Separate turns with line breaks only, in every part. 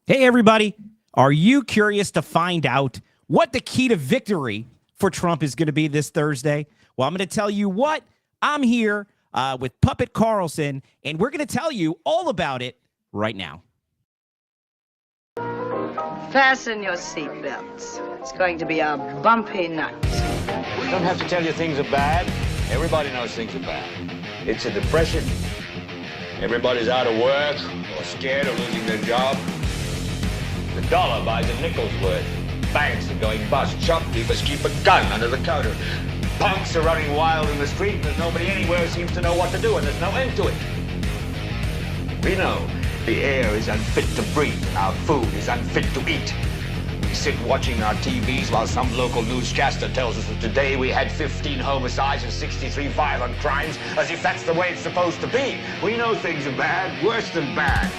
Hey, everybody. Are you curious to find out what the key to victory for Trump is going to be this Thursday? Well, I'm going to tell you what. I'm here with Puppet Carlson, and we're going to tell you all about it right now.
Fasten your seatbelts. It's going to be a bumpy night.
We don't have to tell you things are bad. Everybody knows things are bad. It's a depression. Everybody's out of work or scared of losing their job. The dollar buys a nickel's worth. Banks are going bust. Shopkeepers keep a gun under the counter. Punks are running wild in the street, and there's nobody anywhere seems to know what to do, and there's no end to it. We know the air is unfit to breathe, and our food is unfit to eat. We sit watching our TVs while some local newscaster tells us that today we had 15 homicides and 63 violent crimes, as if that's the way it's supposed to be. We know things are bad, worse than bad.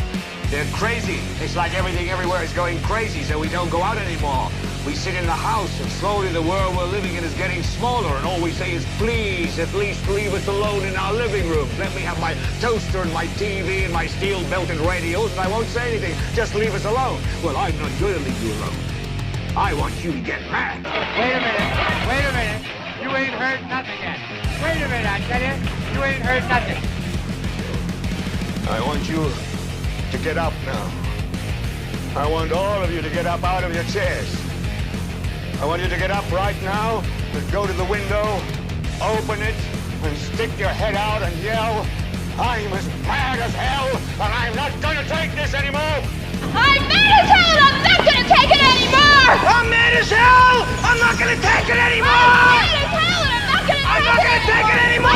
They're crazy. It's like everything everywhere is going crazy, so we don't go out anymore. We sit in the house, and slowly the world we're living in is getting smaller, and all we say is, please, at least leave us alone in our living room. Let me have my toaster and my TV and my steel-belted radios, and I won't say anything. Just leave us alone. Well, I'm not going to leave you alone. I want you to get mad.
Wait a minute. You ain't heard nothing yet. Wait a minute, I tell you ain't heard nothing.
I want you to get up now. I want all of you to get up out of your chairs. I want you to get up right now and go to the window, open it, and stick your head out and yell, I'm as mad as hell, and I'm not gonna take this anymore!
I'm mad as hell and I'm not gonna take it anymore!
I'm mad as hell! I'm not gonna take it anymore!
I'm mad as hell and I'm not gonna
take it anymore!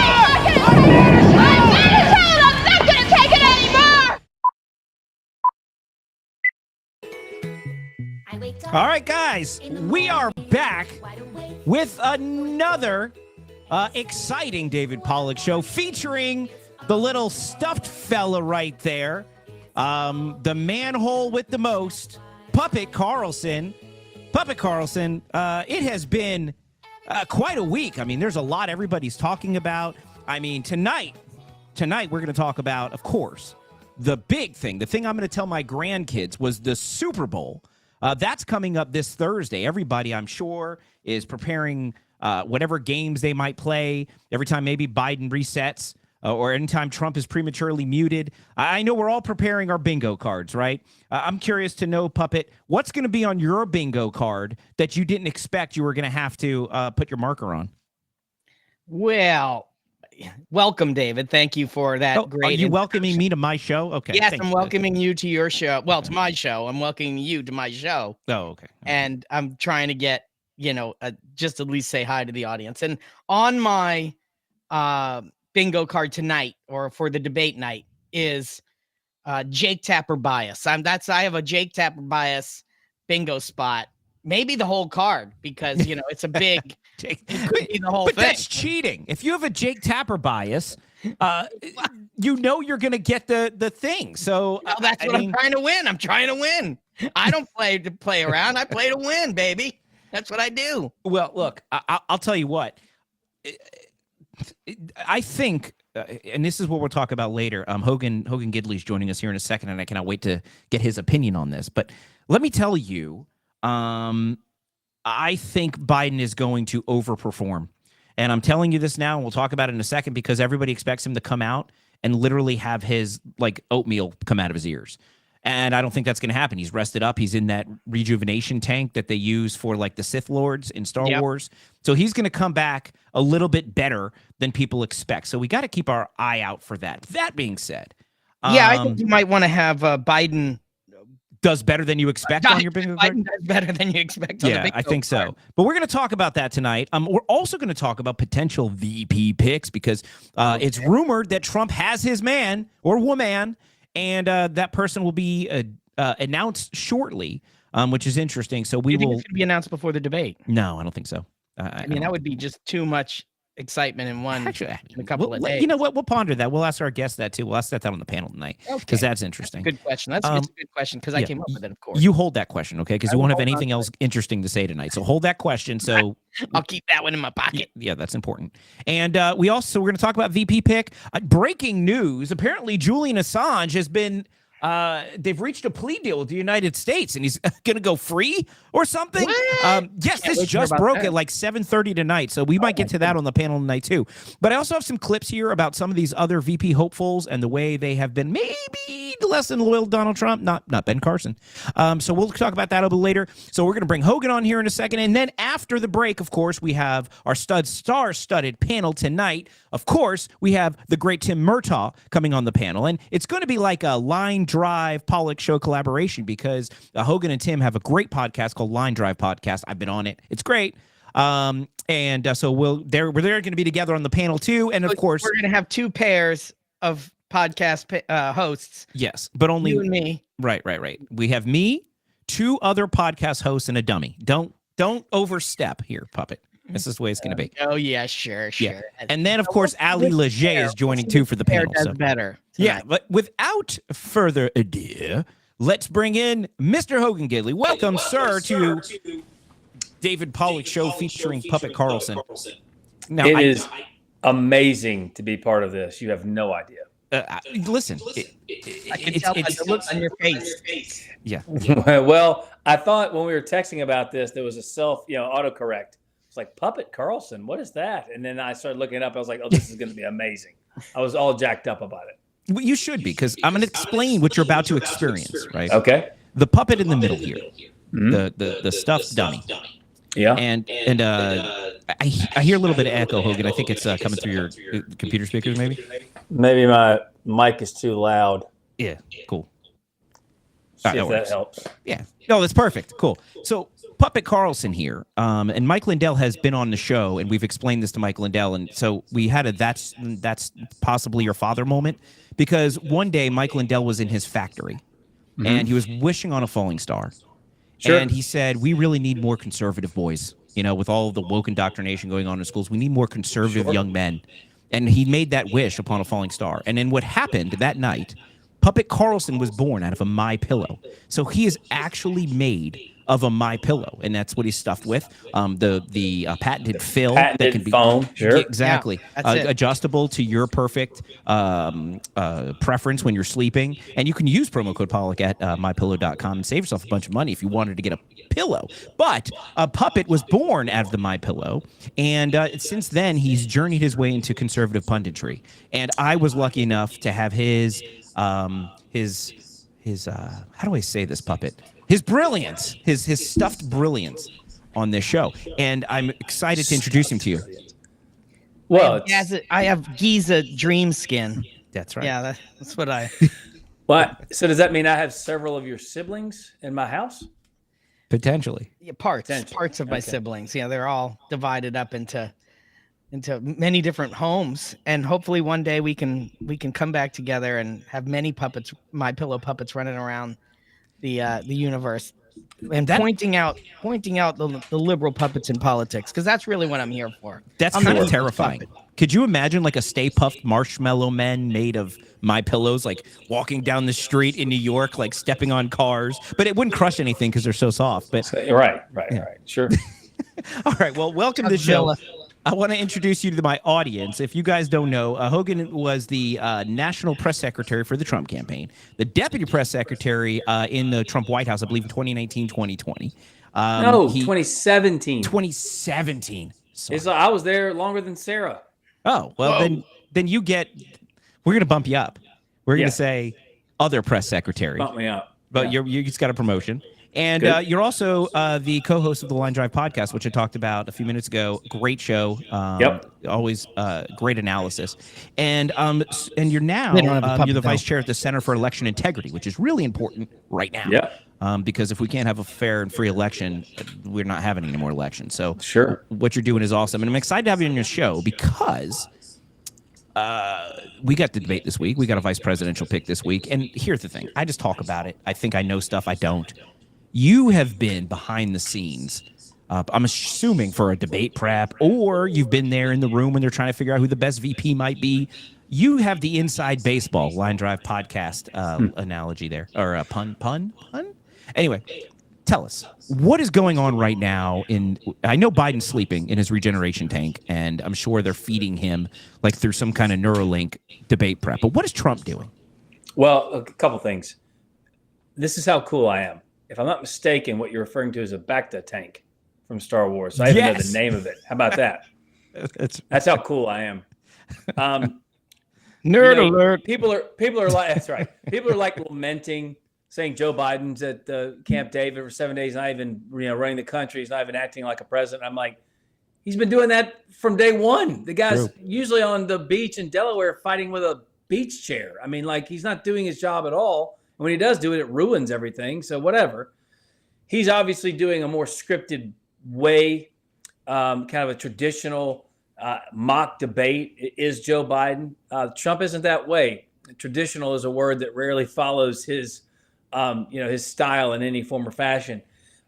I'm mad as hell and I'm not gonna take it anymore!
All right, guys, we are back with another exciting David Pollack show featuring the little stuffed fella right there, the manhole with the most, Puppet Carlson. Puppet Carlson, it has been quite a week. I mean, there's a lot everybody's talking about. I mean, tonight we're going to talk about, of course, the big thing. The thing I'm going to tell my grandkids was the Super Bowl. That's coming up this Thursday. Everybody, I'm sure, is preparing whatever games they might play every time maybe Biden resets or anytime Trump is prematurely muted. I know we're all preparing our bingo cards, right? I'm curious to know, Puppet, what's going to be on your bingo card that you didn't expect you were going to have to put your marker on?
Well, welcome, David. Thank you for that great.
Are you welcoming me to my show? Okay.
Yes, I'm welcoming you to your show. Well, to my show. I'm welcoming you to my show.
Oh, okay.
And I'm trying to get, just at least say hi to the audience. And on my bingo card tonight, or for the debate night, is Jake Tapper bias. I have a Jake Tapper bias bingo spot. Maybe the whole card, because it's a big. It could be the whole thing.
But that's cheating. If you have a Jake Tapper bias, you're going to get the thing. So
that's what I'm trying to win. I'm trying to win. I don't play to play around. I play to win, baby. That's what I do.
Well, look, I'll tell you what. I think, and this is what we'll talk about later. Hogan Gidley is joining us here in a second, and I cannot wait to get his opinion on this. But let me tell you, I think Biden is going to overperform. And I'm telling you this now, and we'll talk about it in a second, because everybody expects him to come out and literally have his oatmeal come out of his ears. And I don't think that's going to happen. He's rested up. He's in that rejuvenation tank that they use for the Sith Lords in Star Wars. So he's going to come back a little bit better than people expect. So we got to keep our eye out for that. That being said.
I think you might want to have Biden
does better than you expect on your bingo card?
Biden does better than you expect on the bingo
I think
card.
so. But we're going to talk about that tonight. We're also going to talk about potential VP picks, because it's rumored that Trump has his man or woman, and that person will be announced shortly, which is interesting. So we will.
It's going to be announced before the debate.
No, I don't think so.
I mean, that would be just too much excitement in one.
Actually,
in a couple of days.
You know what? We'll ponder that. We'll ask our guests that too. We'll ask that on the panel tonight, because that's interesting.
Good question. That's a good question, because I came up with it, of course.
You hold that question, okay? Because you won't have anything else interesting to say tonight. So hold that question. So
I'll keep that one in my pocket.
Yeah, that's important. And we're going to talk about VP pick. Breaking news. Apparently, Julian Assange has been they've reached a plea deal with the United States, and he's going to go free or something. Yes, this just broke at like 7:30 tonight, so we might get to that on the panel tonight too. But I also have some clips here about some of these other VP hopefuls and the way they have been maybe less than loyal to Donald Trump, not Ben Carson. So we'll talk about that a little later. So we're going to bring Hogan on here in a second, and then after the break, of course, we have our star-studded panel tonight. Of course, we have the great Tim Murtaugh coming on the panel, and it's going to be like a Line Drive Pollock Show collaboration because Hogan and Tim have a great podcast called Line Drive Podcast. I've been on it. It's great. So we're going to be together on the panel too. And of course,
we're going to have two pairs of podcast hosts.
Yes, but only
you and me.
Right. We have me, two other podcast hosts, and a dummy. Don't overstep here, Puppet. This is the way it's going to be.
Oh yeah, sure.
Yeah. And then of course, Ali Leger is joining too for the panel.
Does better tonight.
Yeah, but without further ado, let's bring in Mr. Hogan Gidley. Welcome, sir, to David Pollock Show featuring Puppet Carlson. Now,
it is amazing to be part of this. You have no idea.
Listen,
I can tell by the look on your face.
Yeah.
Well, I thought when we were texting about this, there was a autocorrect. It's like Puppet Carlson. What is that? And then I started looking it up. I was like, oh, this is going to be amazing. I was all jacked up about it.
Well, you should be, because I'm going to explain what you're about to experience, right?
Okay.
The puppet in the middle here, the stuffed dummy.
Yeah.
And I hear a little bit of echo, Hogan. I think it's coming through your computer speakers, maybe.
Maybe my mic is too loud.
Yeah. Cool.
See if that helps.
Yeah. No, that's perfect. Cool. So Puppet Carlson here, and Mike Lindell has been on the show, and we've explained this to Mike Lindell, and so we had a that's possibly your father moment, because one day Mike Lindell was in his factory, and he was wishing on a falling star. Sure. And he said, we really need more conservative boys. You know, with all the woke indoctrination going on in schools, we need more conservative young men. And he made that wish upon a falling star. And then what happened that night, Puppet Carlson was born out of a MyPillow. So he is actually made of a MyPillow, and that's what he's stuffed with. The patented fill that can be
foam, sure.
Exactly, adjustable to your perfect preference when you're sleeping. And you can use promo code Pollock at mypillow.com and save yourself a bunch of money if you wanted to get a pillow. But Puppet was born out of the MyPillow, and since then he's journeyed his way into conservative punditry. And I was lucky enough to have his how do I say this, Puppet? His brilliance, his stuffed brilliance on this show. And I'm excited to introduce him to you.
Well,
I have Giza dream skin.
That's right.
Yeah, that's what I...
What? So does that mean I have several of your siblings in my house?
Potentially.
Yeah, parts of my siblings. Yeah, they're all divided up into many different homes, and hopefully one day we can come back together and have many puppets, MyPillow puppets, running around the universe, and pointing out the liberal puppets in politics, because that's really what I'm here for.
That's kind of terrifying. Could you imagine like a Stay Puft Marshmallow Men made of MyPillows, like walking down the street in New York, like stepping on cars, but it wouldn't crush anything because they're so soft. But
right, sure.
All right, well, welcome to the show. I want to introduce you to my audience. If you guys don't know, Hogan was the national press secretary for the Trump campaign, the deputy press secretary in the Trump White House, I believe, in 2019, 2020.
2017.
2017.
I was there longer than Sarah.
Oh, well, then you get, we're going to bump you up. We're going to say other press secretary.
Bump me up.
But you just got a promotion. And you're also the co-host of the Line Drive podcast, which I talked about a few minutes ago. Great show. Always great analysis. And you're now you're the vice chair at the Center for Election Integrity, which is really important right now.
Yeah.
Because if we can't have a fair and free election, we're not having any more elections. So
sure,
what you're doing is awesome. And I'm excited to have you on your show because we got the debate this week. We got a vice presidential pick this week. And here's the thing. I just talk about it. I think I know stuff I don't. You have been behind the scenes, I'm assuming, for a debate prep, or you've been there in the room when they're trying to figure out who the best VP might be. You have the inside baseball Line Drive podcast analogy there, or a pun. Anyway, tell us, what is going on right now I know Biden's sleeping in his regeneration tank, and I'm sure they're feeding him like through some kind of Neuralink debate prep, but what is Trump doing?
Well, a couple things. this is how cool I am. If I'm not mistaken, what you're referring to is a Bacta tank from Star Wars. So I even know the name of it. How about that? That's how cool I am.
Nerd alert.
People are like, that's right. People are like lamenting, saying Joe Biden's at Camp David for 7 days, not even running the country. He's not even acting like a president. I'm like, he's been doing that from day one. The guy's usually on the beach in Delaware fighting with a beach chair. I mean, like, he's not doing his job at all. And when he does do it, it ruins everything. So whatever. He's obviously doing a more scripted way, kind of a traditional mock debate is Joe Biden. Trump isn't that way. Traditional is a word that rarely follows his, his style in any form or fashion.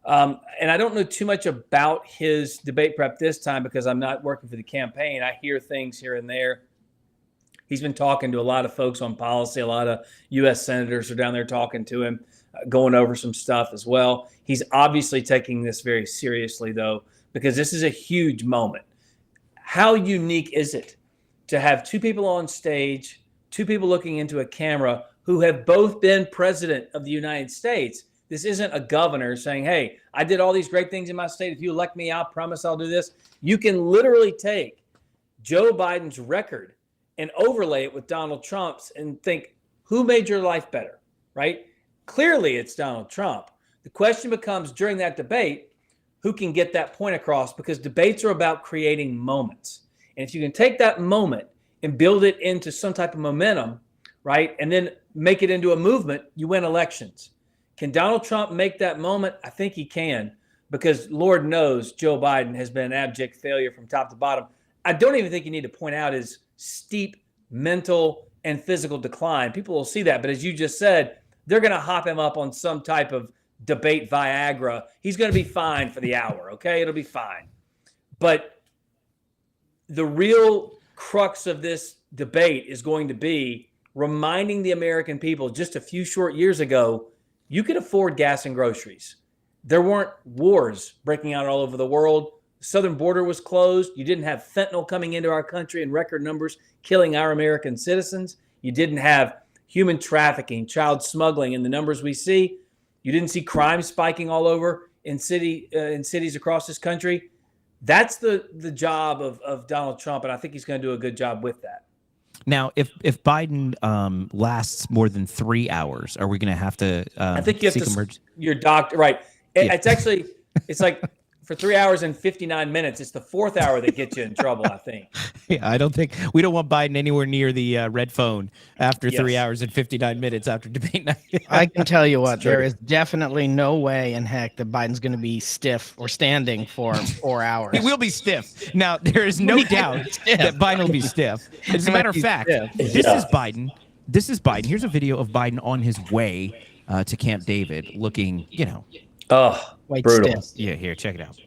And I don't know too much about his debate prep this time because I'm not working for the campaign. I hear things here and there. He's been talking to a lot of folks on policy. A lot of U.S. senators are down there talking to him, going over some stuff as well. He's obviously taking this very seriously, though, because this is a huge moment. How unique is it to have two people on stage, two people looking into a camera who have both been president of the United States? This isn't a governor saying, hey, I did all these great things in my state. If you elect me, I'll promise I'll do this. You can literally take Joe Biden's record and overlay it with Donald Trump's and think, who made your life better, right? Clearly, it's Donald Trump. The question becomes during that debate, who can get that point across? Because debates are about creating moments. And if you can take that moment and build it into some type of momentum, right, and then make it into a movement, you win elections. Can Donald Trump make that moment? I think he can, because Lord knows Joe Biden has been an abject failure from top to bottom. I don't even think you need to point out his steep mental and physical decline. People will see that. But as you just said, they're going to hop him up on some type of debate Viagra. He's going to be fine for the hour, okay? It'll be fine. But the real crux of this debate is going to be reminding the American people just a few short years ago, you could afford gas and groceries. There weren't wars breaking out all over the world. The southern border was closed. You didn't have fentanyl coming into our country in record numbers, killing our American citizens. You didn't have human trafficking, child smuggling in the numbers we see. You didn't see crime spiking all over in cities across this country. That's the job of Donald Trump, and I think he's going to do a good job with that.
Now, if Biden lasts more than 3 hours, are we going to have to?
I think you have to. Your doctor, right? It's actually, it's like for 3 hours and 59 minutes. It's the fourth hour that gets you in trouble, I think.
Yeah, I don't think we don't want Biden anywhere near the red phone after 3 hours and 59 minutes after debate night.
I can tell you what, there is definitely no way in heck that Biden's going to be stiff or standing for 4 hours.
He will be stiff. Now, there is no doubt that Biden will be stiff. As a matter of fact, this is Biden. This is Biden. Here's a video of Biden on his way to Camp David looking,
brutal.
Stiff.
Yeah, here, check it out.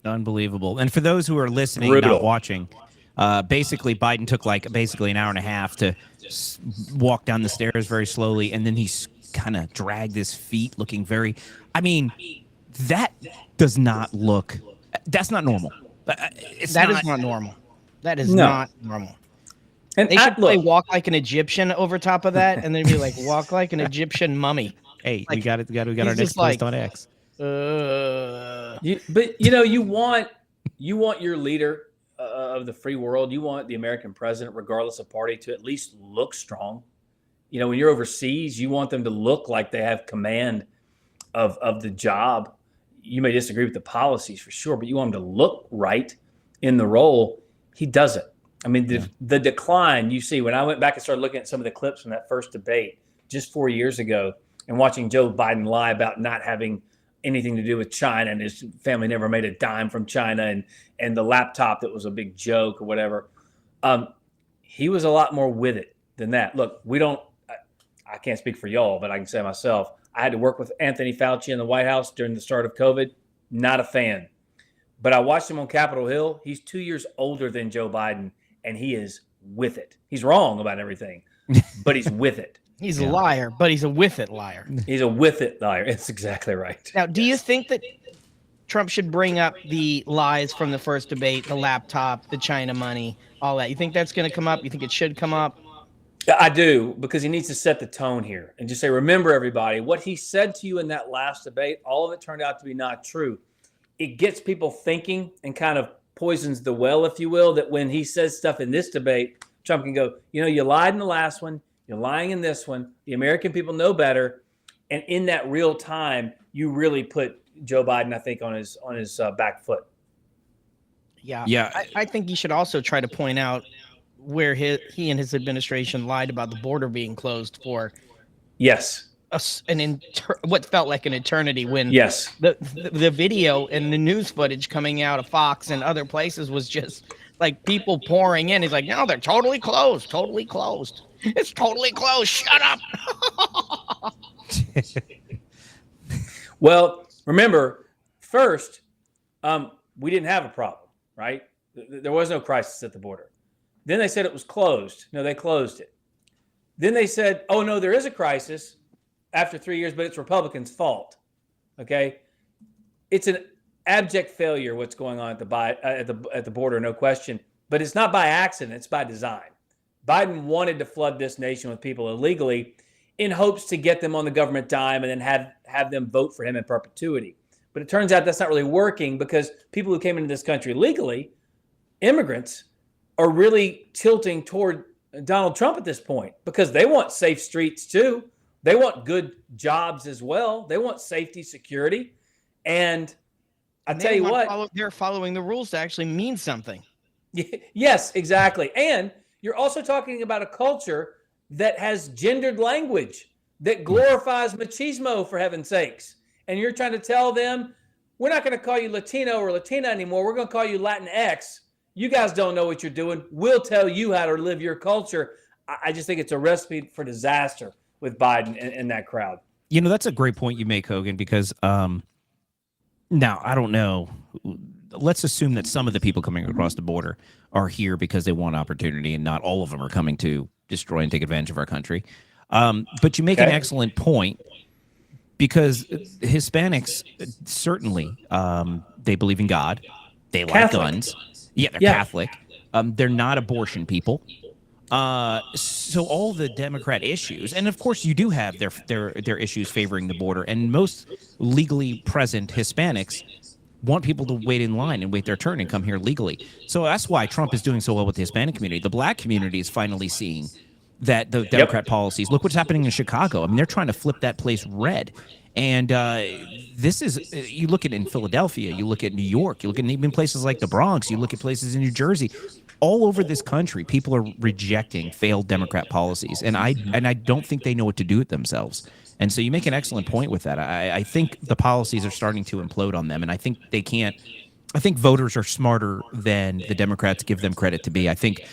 Unbelievable. And for those who are listening, not watching, basically Biden took basically an hour and a half to walk down the stairs very slowly, and then he kind of dragged his feet looking very, that does not look, that's not normal.
That is not normal. That is not normal. And they should play Walk Like an Egyptian over top of that, and then be like, Walk Like an Egyptian Mummy.
Hey, we got our next post on X.
You want your leader of the free world. You want the American president, regardless of party, to at least look strong. When you're overseas, you want them to look like they have command of the job. You may disagree with the policies for sure, but you want them to look right in the role. He doesn't. The decline you see when I went back and started looking at some of the clips from that first debate just 4 years ago, and watching Joe Biden lie about not having anything to do with China and his family never made a dime from China and the laptop that was a big joke or whatever. He was a lot more with it than that. Look, I can't speak for y'all, but I can say myself, I had to work with Anthony Fauci in the White House during the start of COVID. Not a fan. But I watched him on Capitol Hill. He's 2 years older than Joe Biden, and he is with it. He's wrong about everything, but he's with it.
He's a liar, but he's a with it liar.
He's a with it liar. It's exactly right.
Now, do you think that Trump should bring up the lies from the first debate, the laptop, the China money, all that? You think that's going to come up? You think it should come up?
I do, because he needs to set the tone here and just say, remember, everybody, what he said to you in that last debate, all of it turned out to be not true. It gets people thinking and kind of poisons the well, if you will, that when he says stuff in this debate, Trump can go, you lied in the last one. You're lying in this one. The American people know better. And in that real time, you really put Joe Biden, I think, on his back foot.
Yeah. I think he should also try to point out where he and his administration lied about the border being closed for what felt like an eternity, when the video and the news footage coming out of Fox and other places was just like people pouring in. He's like, no, they're totally closed. It's totally closed. Shut up.
Well, remember, first, we didn't have a problem, right? There was no crisis at the border. Then they said it was closed. No, they closed it. Then they said, oh, no, there is a crisis after 3 years, but it's Republicans' fault. Okay? It's an abject failure what's going on at the border, no question. But it's not by accident. It's by design. Biden wanted to flood this nation with people illegally in hopes to get them on the government dime and then have them vote for him in perpetuity. But it turns out that's not really working, because people who came into this country legally, immigrants, are really tilting toward Donald Trump at this point, because they want safe streets too. They want good jobs as well. They want safety, security. And I tell you what,
they're following the rules to actually mean something.
Yes, exactly. And you're also talking about a culture that has gendered language, that glorifies machismo, for heaven's sakes. And you're trying to tell them, we're not going to call you Latino or Latina anymore. We're going to call you Latinx. You guys don't know what you're doing. We'll tell you how to live your culture. I just think it's a recipe for disaster with Biden and that crowd.
That's a great point you make, Hogan, because now I don't know. Let's assume that some of the people coming across the border are here because they want opportunity, and not all of them are coming to destroy and take advantage of our country. But you make an excellent point, because Hispanics, certainly, they believe in God. They like guns. Yeah, they're Catholic. They're not abortion people. So all the Democrat issues, and of course you do have their issues favoring the border, and most legally present Hispanics want people to wait in line and wait their turn and come here legally. So that's why Trump is doing so well with the Hispanic community. The black community is finally seeing that the Democrat policies. Look what's happening in Chicago. I mean, they're trying to flip that place red. And this is, you look at it in Philadelphia, you look at New York, you look at even places like the Bronx, you look at places in New Jersey, all over this country, people are rejecting failed Democrat policies. And I don't think they know what to do with themselves. And so you make an excellent point with that. I think the policies are starting to implode on them, and I think they can't. I think voters are smarter than the Democrats give them credit to be. I think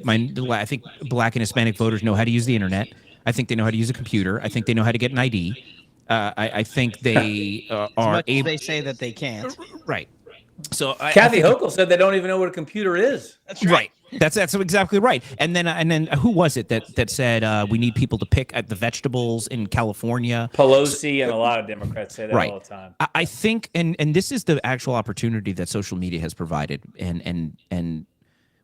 black and Hispanic voters know how to use the internet. I think they know how to use a computer. I think they know how to get an ID. I think they are able.
They say that they can't.
Right. So
Kathy Hochul said they don't even know what a computer is.
That's right.
That's exactly right. And then who was it that said we need people to pick at the vegetables in California?
Pelosi and a lot of Democrats say that all the time.
I think, and this is the actual opportunity that social media has provided, and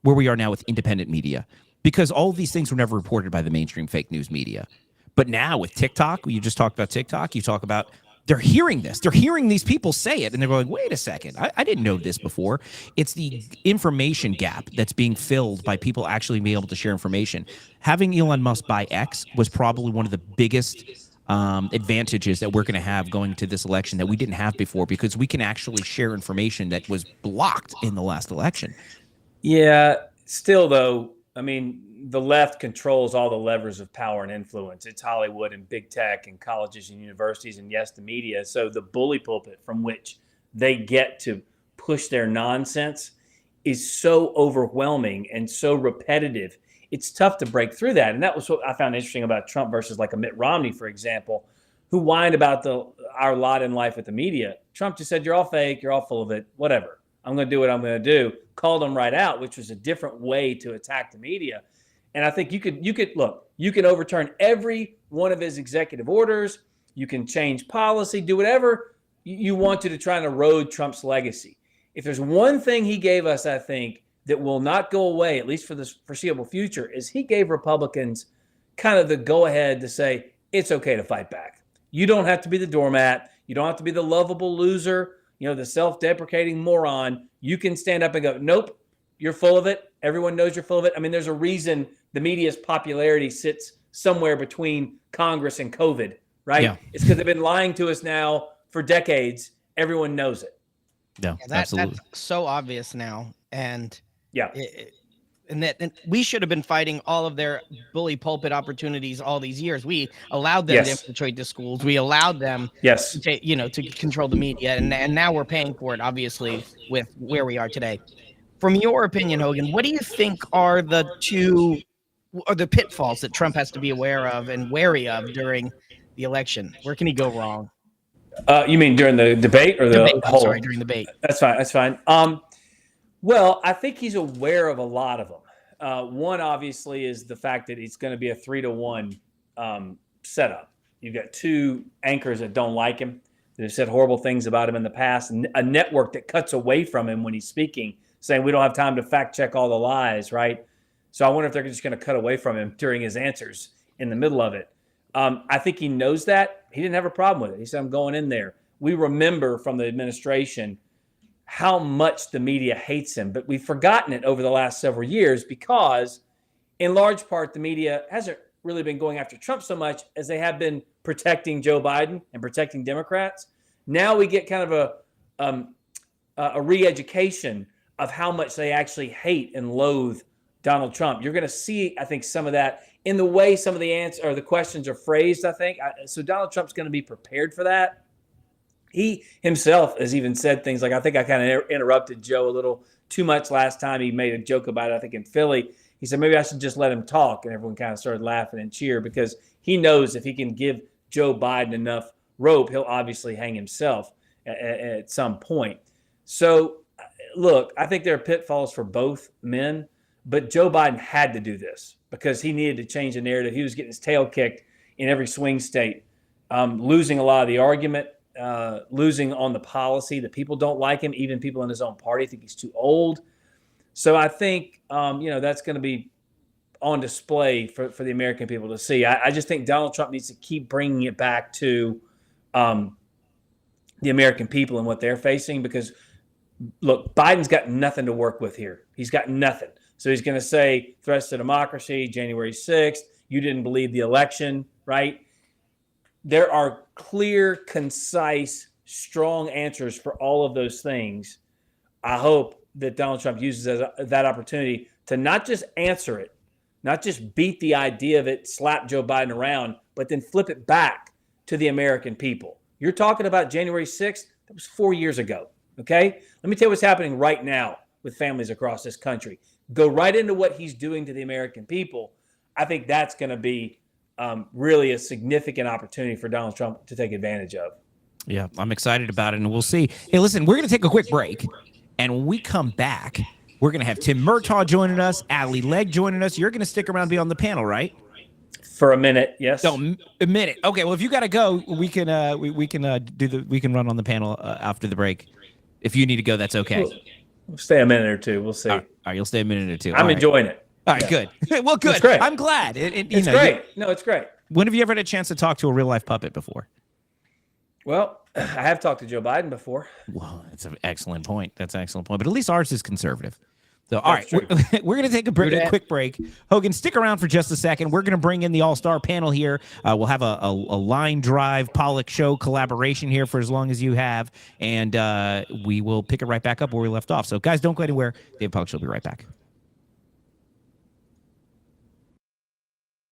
where we are now with independent media, because all of these things were never reported by the mainstream fake news media. But now with TikTok, you just talked about TikTok, you talk about. They're hearing this. They're hearing these people say it, and they're going, wait a second. I didn't know this before. It's the information gap that's being filled by people actually being able to share information. Having Elon Musk buy X was probably one of the biggest advantages that we're going to have going to this election that we didn't have before, because we can actually share information that was blocked in the last election.
Yeah, still, though, I mean, the left controls all the levers of power and influence. It's Hollywood and big tech and colleges and universities and, yes, the media. So the bully pulpit from which they get to push their nonsense is so overwhelming and so repetitive. It's tough to break through that. And that was what I found interesting about Trump versus like a Mitt Romney, for example, who whined about our lot in life with the media. Trump just said, you're all fake, you're all full of it, whatever. I'm going to do what I'm going to do. Called them right out, which was a different way to attack the media. And I think you can overturn every one of his executive orders. You can change policy, do whatever you want to try and erode Trump's legacy. If there's one thing he gave us, I think, that will not go away, at least for the foreseeable future, is he gave Republicans kind of the go-ahead to say, it's okay to fight back. You don't have to be the doormat. You don't have to be the lovable loser, the self-deprecating moron. You can stand up and go, nope, you're full of it. Everyone knows you're full of it. I mean, there's a reason the media's popularity sits somewhere between Congress and COVID, right? Yeah. It's because they've been lying to us now for decades. Everyone knows it.
Yeah, absolutely.
That's so obvious now. And
yeah,
and we should have been fighting all of their bully pulpit opportunities all these years. We allowed them to infiltrate the schools. We allowed them, to control the media, and now we're paying for it, obviously, with where we are today. From your opinion, Hogan, what do you think are the pitfalls that Trump has to be aware of and wary of during the election? Where can he go wrong?
You mean during the debate or the whole?
Sorry, during the debate.
That's fine. Well, I think he's aware of a lot of them. One, obviously, is the fact that it's going to be a 3-1 setup. You've got two anchors that don't like him, that have said horrible things about him in the past, and a network that cuts away from him when he's speaking, saying we don't have time to fact check all the lies, right? So I wonder if they're just going to cut away from him during his answers in the middle of it. I think he knows that. He didn't have a problem with it. He said, I'm going in there. We remember from the administration how much the media hates him, but we've forgotten it over the last several years because, in large part, the media hasn't really been going after Trump so much as they have been protecting Joe Biden and protecting Democrats. Now we get kind of a re-education of how much they actually hate and loathe Donald Trump. You're going to see, I think, some of that in the way some of the answers or the questions are phrased, I think. So Donald Trump's going to be prepared for that. He himself has even said things like, I think I kind of interrupted Joe a little too much last time. He made a joke about it, I think, in Philly. He said, maybe I should just let him talk. And everyone kind of started laughing and cheer because he knows if he can give Joe Biden enough rope, he'll obviously hang himself at some point. So, look, I think there are pitfalls for both men, but Joe Biden had to do this because he needed to change the narrative. He was getting his tail kicked in every swing state, losing a lot of the argument. Losing on the policy. The people don't like him. Even people in his own party think he's too old. So I think, that's going to be on display for the American people to see. I just think Donald Trump needs to keep bringing it back to the American people and what they're facing because, look, Biden's got nothing to work with here. He's got nothing. So he's going to say threats to democracy, January 6th, you didn't believe the election, right? There are clear, concise, strong answers for all of those things. I hope that Donald Trump uses that opportunity to not just answer it, not just beat the idea of it, slap Joe Biden around, but then flip it back to the American people. You're talking about January 6th. That was 4 years ago, okay? Let me tell you what's happening right now with families across this country. Go right into what he's doing to the American people. I think that's going to be really a significant opportunity for Donald Trump to take advantage of.
Yeah, I'm excited about it, and we'll see. Hey, listen, we're going to take a quick break, and when we come back, we're going to have Tim Murtaugh joining us, Ali Legg joining us. You're going to stick around and be on the panel, right?
For a minute, yes.
No, a minute. Okay, well, if you got to go, we can run on the panel after the break. If you need to go, that's okay.
We'll stay a minute or two. We'll see.
All right, you'll stay a minute or two.
I'm enjoying it.
All right, good. Well, good.
It's great.
I'm glad.
It's great. No, it's great.
When have you ever had a chance to talk to a real-life puppet before?
Well, I have talked to Joe Biden before.
Well, that's an excellent point. But at least ours is conservative. So, all right, we're going to take a quick break. Hogan, stick around for just a second. We're going to bring in the all-star panel here. We'll have a line drive Pollock show collaboration here for as long as you have, and we will pick it right back up where we left off. So, guys, don't go anywhere. Dave Pollock will be right back.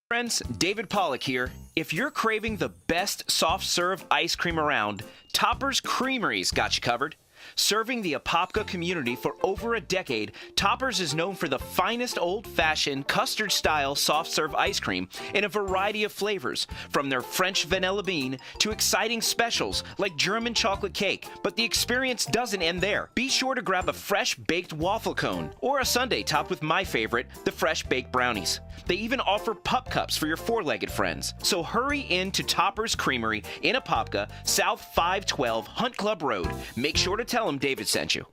Friends, David Pollock here. If you're craving the best soft serve ice cream around, Topper's Creamery's got you covered. Serving the Apopka community for over a decade, Topper's is known for the finest old-fashioned custard-style soft-serve ice cream in a variety of flavors, from their French vanilla bean to exciting specials like German chocolate cake. But the experience doesn't end there. Be sure to grab a fresh baked waffle cone or a sundae topped with my favorite, the fresh baked brownies. They even offer pup cups for your four-legged friends. So hurry in to Topper's Creamery in Apopka, South 512 Hunt Club Road. Make sure to tell them David sent you.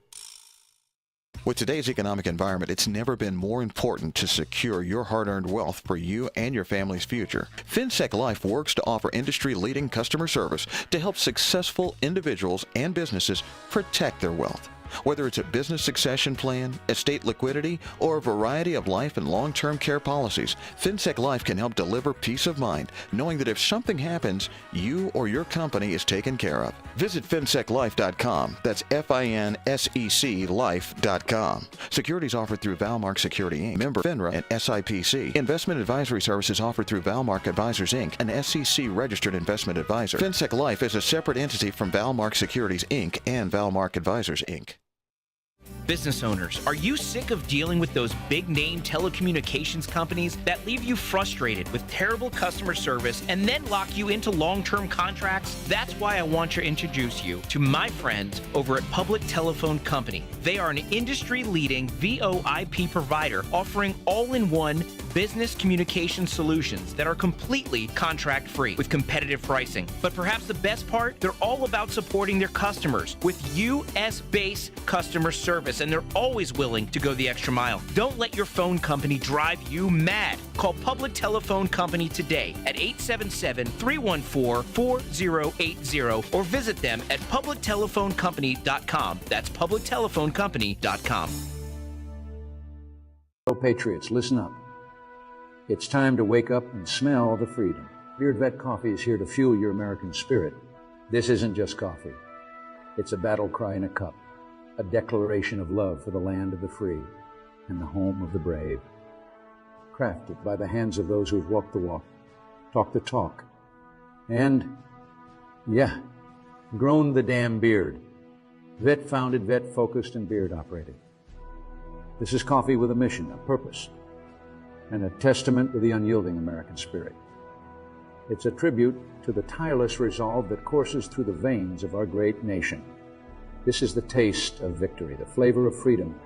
With today's economic environment, it's never been more important to secure your hard-earned wealth for you and your family's future. FinSec Life works to offer industry-leading customer service to help successful individuals and businesses protect their wealth. Whether it's a business succession plan, estate liquidity, or a variety of life and long-term care policies, FinSec Life can help deliver peace of mind, knowing that if something happens, you or your company is taken care of. Visit finseclife.com. That's FINSEC life.com. Securities offered through Valmark Security Inc., member FINRA and SIPC. Investment advisory services offered through Valmark Advisors Inc., an SEC-registered investment advisor. FinSec Life is a separate entity from Valmark Securities Inc. and Valmark Advisors Inc.
Business owners, are you sick of dealing with those big-name telecommunications companies that leave you frustrated with terrible customer service and then lock you into long-term contracts? That's why I want to introduce you to my friends over at Public Telephone Company. They are an industry-leading VoIP provider offering all-in-one business communication solutions that are completely contract-free with competitive pricing. But perhaps the best part, they're all about supporting their customers with US-based customer service, and they're always willing to go the extra mile. Don't let your phone company drive you mad. Call Public Telephone Company today at 877-314-4080 or visit them at publictelephonecompany.com. That's publictelephonecompany.com.
Hello, Patriots, listen up. It's time to wake up and smell the freedom. Beard Vet Coffee is here to fuel your American spirit. This isn't just coffee. It's a battle cry in a cup, a declaration of love for the land of the free and the home of the brave. Crafted by the hands of those who've walked the walk, talked the talk, and, grown the damn beard. Vet-founded, vet-focused, and beard-operated. This is coffee with a mission, a purpose, and a testament to the unyielding American spirit. It's a tribute to the tireless resolve that courses through the veins of our great nation. This is the taste of victory, the flavor of freedom,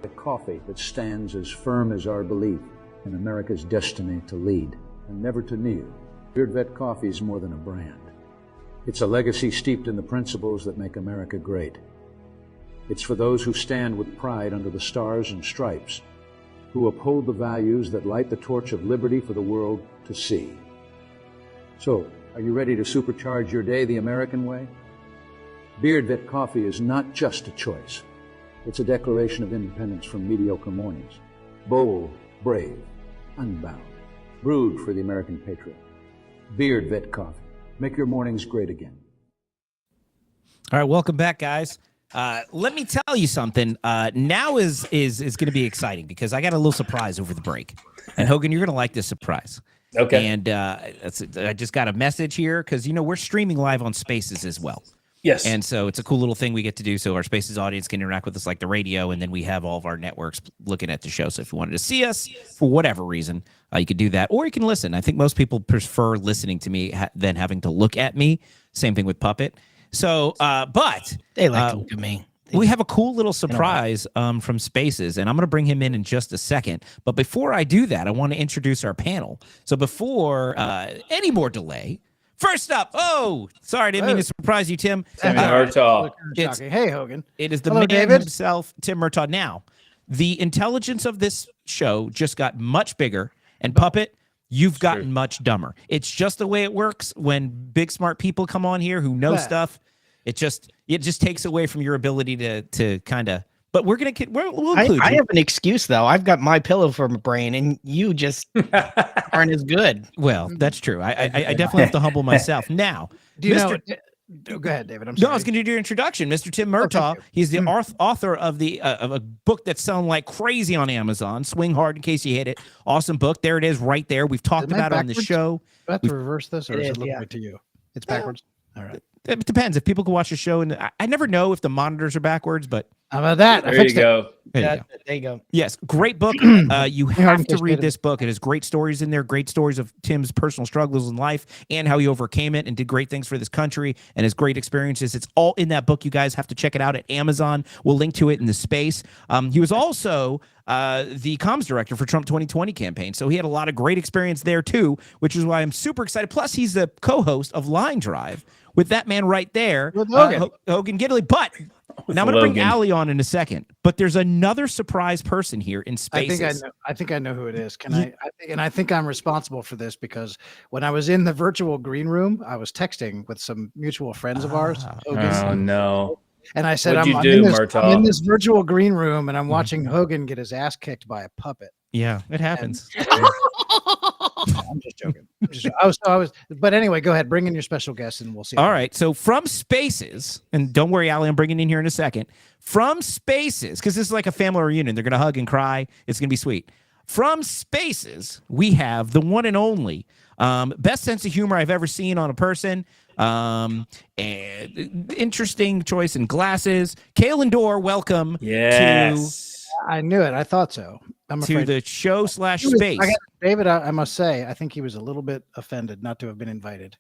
the coffee that stands as firm as our belief in America's destiny to lead and never to kneel. Beard Vet Coffee is more than a brand. It's a legacy steeped in the principles that make America great. It's for those who stand with pride under the stars and stripes, who uphold the values that light the torch of liberty for the world to see. So, are you ready to supercharge your day the American way? Beard Vet Coffee is not just a choice. It's a declaration of independence from mediocre mornings. Bold, brave, unbound. Brewed for the American patriot. Beard Vet Coffee. Make your mornings great again.
All right, welcome back, guys. Let me tell you something. Now is going to be exciting because I got a little surprise over the break. And Hogan, you're going to like this surprise.
Okay.
And I just got a message here because, we're streaming live on Spaces as well.
Yes.
And so it's a cool little thing we get to do. So our Spaces audience can interact with us like the radio. And then we have all of our networks looking at the show. So if you wanted to see us for whatever reason, you could do that. Or you can listen. I think most people prefer listening to me than having to look at me. Same thing with Puppet. So, but
they like to look at me.
We have a cool little surprise from Spaces, and I'm going to bring him in just a second. But before I do that, I want to introduce our panel. So before any more delay, first up, sorry, I didn't mean to surprise you, Tim.
Murtaugh.
Hey, Hogan.
It is the
Hello,
man
David.
himself, Tim Murtaugh. Now, the intelligence of this show just got much bigger, and Puppet, you've gotten much dumber. It's just the way it works when big smart people come on here who know stuff. It just takes away from your ability to kind of. But we'll include you.
I have an excuse though. I've got my pillow for my brain, and you just aren't as good.
Well, that's true. I definitely have to humble myself. Now,
do you know Go ahead, David. I'm
No,
sorry.
I was going to do your introduction, Mr. Tim
thank
Murtaugh.
you.
He's the author of a book that's selling like crazy on Amazon. Swing Hard in case you hit it. Awesome book. There it is, right there. We've talked
Am I
about it on the
backwards?
show.
Do I have to reverse this, or
It
is
is,
it looking
yeah.
right to you? It's backwards. All right.
It depends. If people can watch the show, and I never know if the monitors are backwards, but
How about that? I
There you
fixed it.
go.
there you go.
There you go.
Yes, great book. You have to read this book. It has great stories in there, great stories of Tim's personal struggles in life and how he overcame it and did great things for this country and his great experiences. It's all in that book. You guys have to check it out at Amazon. We'll link to it in the space. He was also the comms director for Trump 2020 campaign, so he had a lot of great experience there too, which is why I'm super excited. Plus, he's the co-host of Line Drive with that man right there,
With Hogan.
Hogan Gidley. But now I'm going to bring
Logan.
Allie on in a second. But there's another surprise person here in Spaces.
I think I know who it is. I think I'm responsible for this because when I was in the virtual green room, I was texting with some mutual friends of ours. Hogan.
Oh no.
And I said,
What'd
I'm,
you
I'm,
do,
in this,
Murtaugh?
I'm in this virtual green room and I'm watching Hogan get his ass kicked by a puppet.
Yeah, it happens.
I'm just joking. But anyway, go ahead. Bring in your special guest and we'll see.
All right. So from Spaces, and don't worry, Allie, I'm bringing in here in a second. From Spaces, because this is like a family reunion. They're going to hug and cry. It's going to be sweet. From Spaces, we have the one and only best sense of humor I've ever seen on a person. And interesting choice in glasses. Kalen Dorr, welcome
Yes.
I knew it. I thought so. I'm
to
afraid.
the show / space.
David, I must say, I think he was a little bit offended not to have been invited.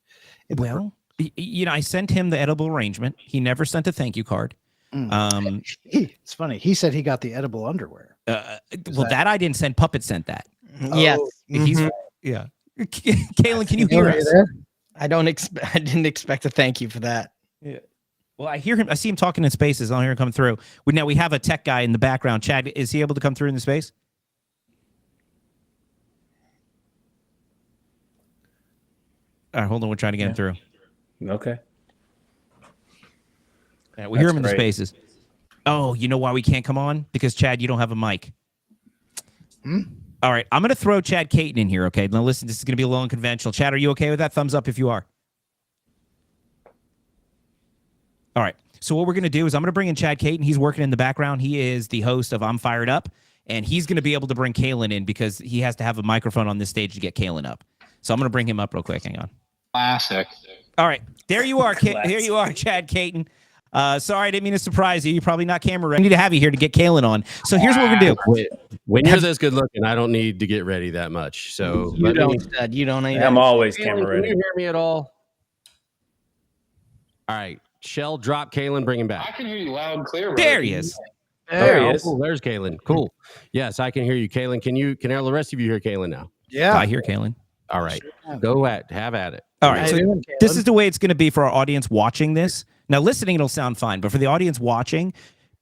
Well, I sent him the edible arrangement. He never sent a thank you card.
It's funny. He said he got the edible underwear.
That I didn't send. Puppet sent that.
Yes.
Yeah. Kalen, can you hear us?
I didn't expect a thank you for that.
Yeah. Well, I hear him. I see him talking in Spaces. I don't hear him coming through. Now we have a tech guy in the background. Chad, is he able to come through in the space? All right, hold on. We're trying to get him through.
Okay.
Yeah, we hear him in the
great.
Spaces. Oh, you know why we can't come on? Because Chad, you don't have a mic. All right, I'm going to throw Chad Caton in here. Okay, now listen. This is going to be a little unconventional. Chad, are you okay with that? Thumbs up if you are. All right. So what we're going to do is I'm going to bring in Chad Caton. He's working in the background. He is the host of I'm Fired Up, and he's going to be able to bring Kalen in because he has to have a microphone on this stage to get Kalen up. So I'm going to bring him up real quick. Hang on.
Classic.
All right. There you are. Here you are, Chad Caton. Sorry, I didn't mean to surprise you. You're probably not camera ready. I need to have you here to get Kalen on. So here's what we're going to do.
When you're this good looking, I don't need to get ready that much. So
You don't.
I'm always camera
Can
ready.
you hear me at all? All right. Shell, drop Kalen, bring him back.
I can hear you loud and clear. Brother.
There he is.
There he is.
Cool. There's Kalen. Cool. Yes, I can hear you, Kalen. Can all the rest of you hear Kalen now?
Yeah.
I hear Kalen.
All right. Go at have at it.
All right. So this is the way it's going to be for our audience watching this. Now, listening, it'll sound fine. But for the audience watching,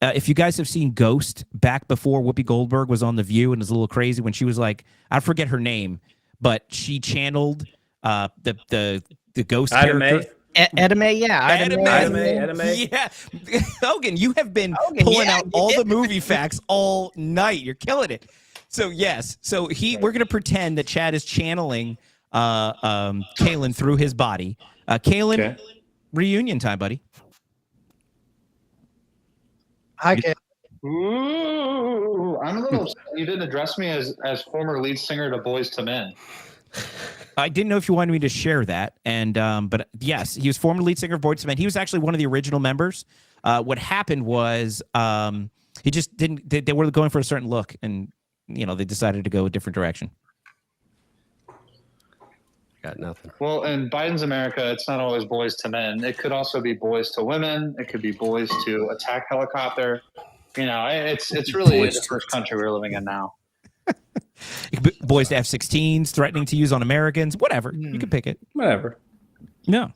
if you guys have seen Ghost back before Whoopi Goldberg was on The View and was a little crazy when she was like, I forget her name, but she channeled the ghost character.
Edame, yeah.
Edame.
Yeah. Hogan, you have been pulling out all the movie facts all night. You're killing it. So, yes. So we're going to pretend that Chad is channeling Kalen through his body. Kalen, reunion time, buddy.
Hi, Kalen.
Ooh, I'm a little upset you didn't address me as former lead singer to Boys to Men.
I didn't know if you wanted me to share that, and but yes, he was former lead singer of Boyz II Men. He was actually one of the original members. What happened was he just didn't. They were going for a certain look, and they decided to go a different direction.
Got nothing.
Well, in Biden's America, it's not always boys to men. It could also be boys to women. It could be boys to attack helicopter. It's really the first country we're living in now.
Boys to F-16s, threatening to use on Americans, whatever. You can pick it.
Whatever.
No.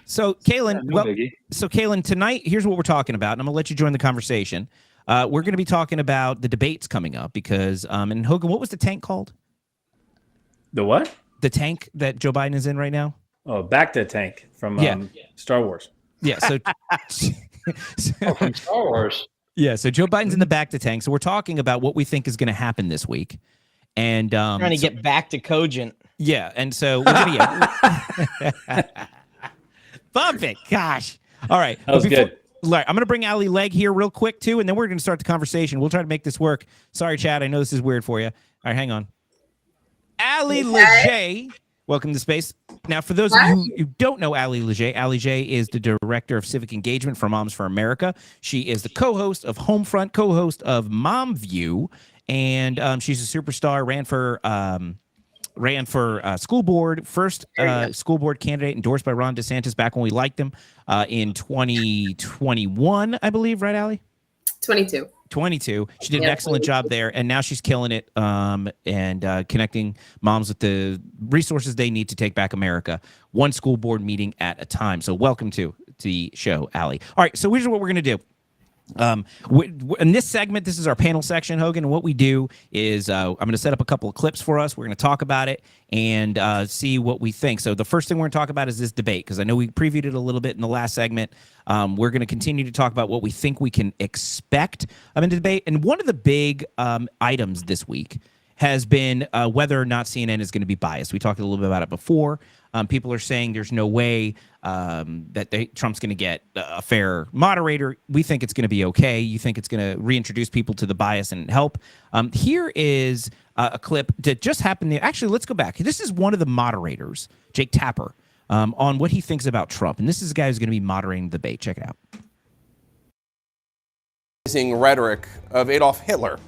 So, Kalen,
no
Kalen, tonight, here's what we're talking about, and I'm going to let you join the conversation. We're going to be talking about the debates coming up because, and Hogan, what was the tank called?
The what?
The tank that Joe Biden is in right now?
Oh, back to tank from Star Wars.
Yeah. So,
from Star Wars.
Yeah. So Joe Biden's in the back to tank. So we're talking about what we think is going to happen this week. And
trying to get back to cogent.
Yeah. And so we're going to Bump it. Gosh. All right.
That was good.
All right, I'm going to bring Ali Legg here real quick, too, and then we're going to start the conversation. We'll try to make this work. Sorry, Chad. I know this is weird for you. All right, hang on. Ali Legg, welcome to Space. Now, for those of you who don't know Ali Legg is the Director of Civic Engagement for Moms for America. She is the co-host of Homefront, co-host of Mom View, and she's a superstar, ran for school board, first school board candidate endorsed by Ron DeSantis back when we liked him in 2021, I believe, right, Ali? 22. She did an excellent job there, and now she's killing it and connecting moms with the resources they need to take back America, one school board meeting at a time. So welcome to the show, Ali. All right, so here's what we're going to do. In this segment, this is our panel section, Hogan, and what we do is I'm going to set up a couple of clips for us. We're going to talk about it and see what we think. So the first thing we're going to talk about is this debate, because I know we previewed it a little bit in the last segment. We're going to continue to talk about what we think we can expect in the debate. And one of the big items this week has been whether or not CNN is going to be biased. We talked a little bit about it before. People are saying there's no way that Trump's going to get a fair moderator. We think it's going to be okay. You think it's going to reintroduce people to the bias and help. Here is a clip that just happened there. Actually, let's go back. This is one of the moderators, Jake Tapper, on what he thinks about Trump. And this is a guy who's going to be moderating the debate. Check it out.
Rhetoric of Adolf Hitler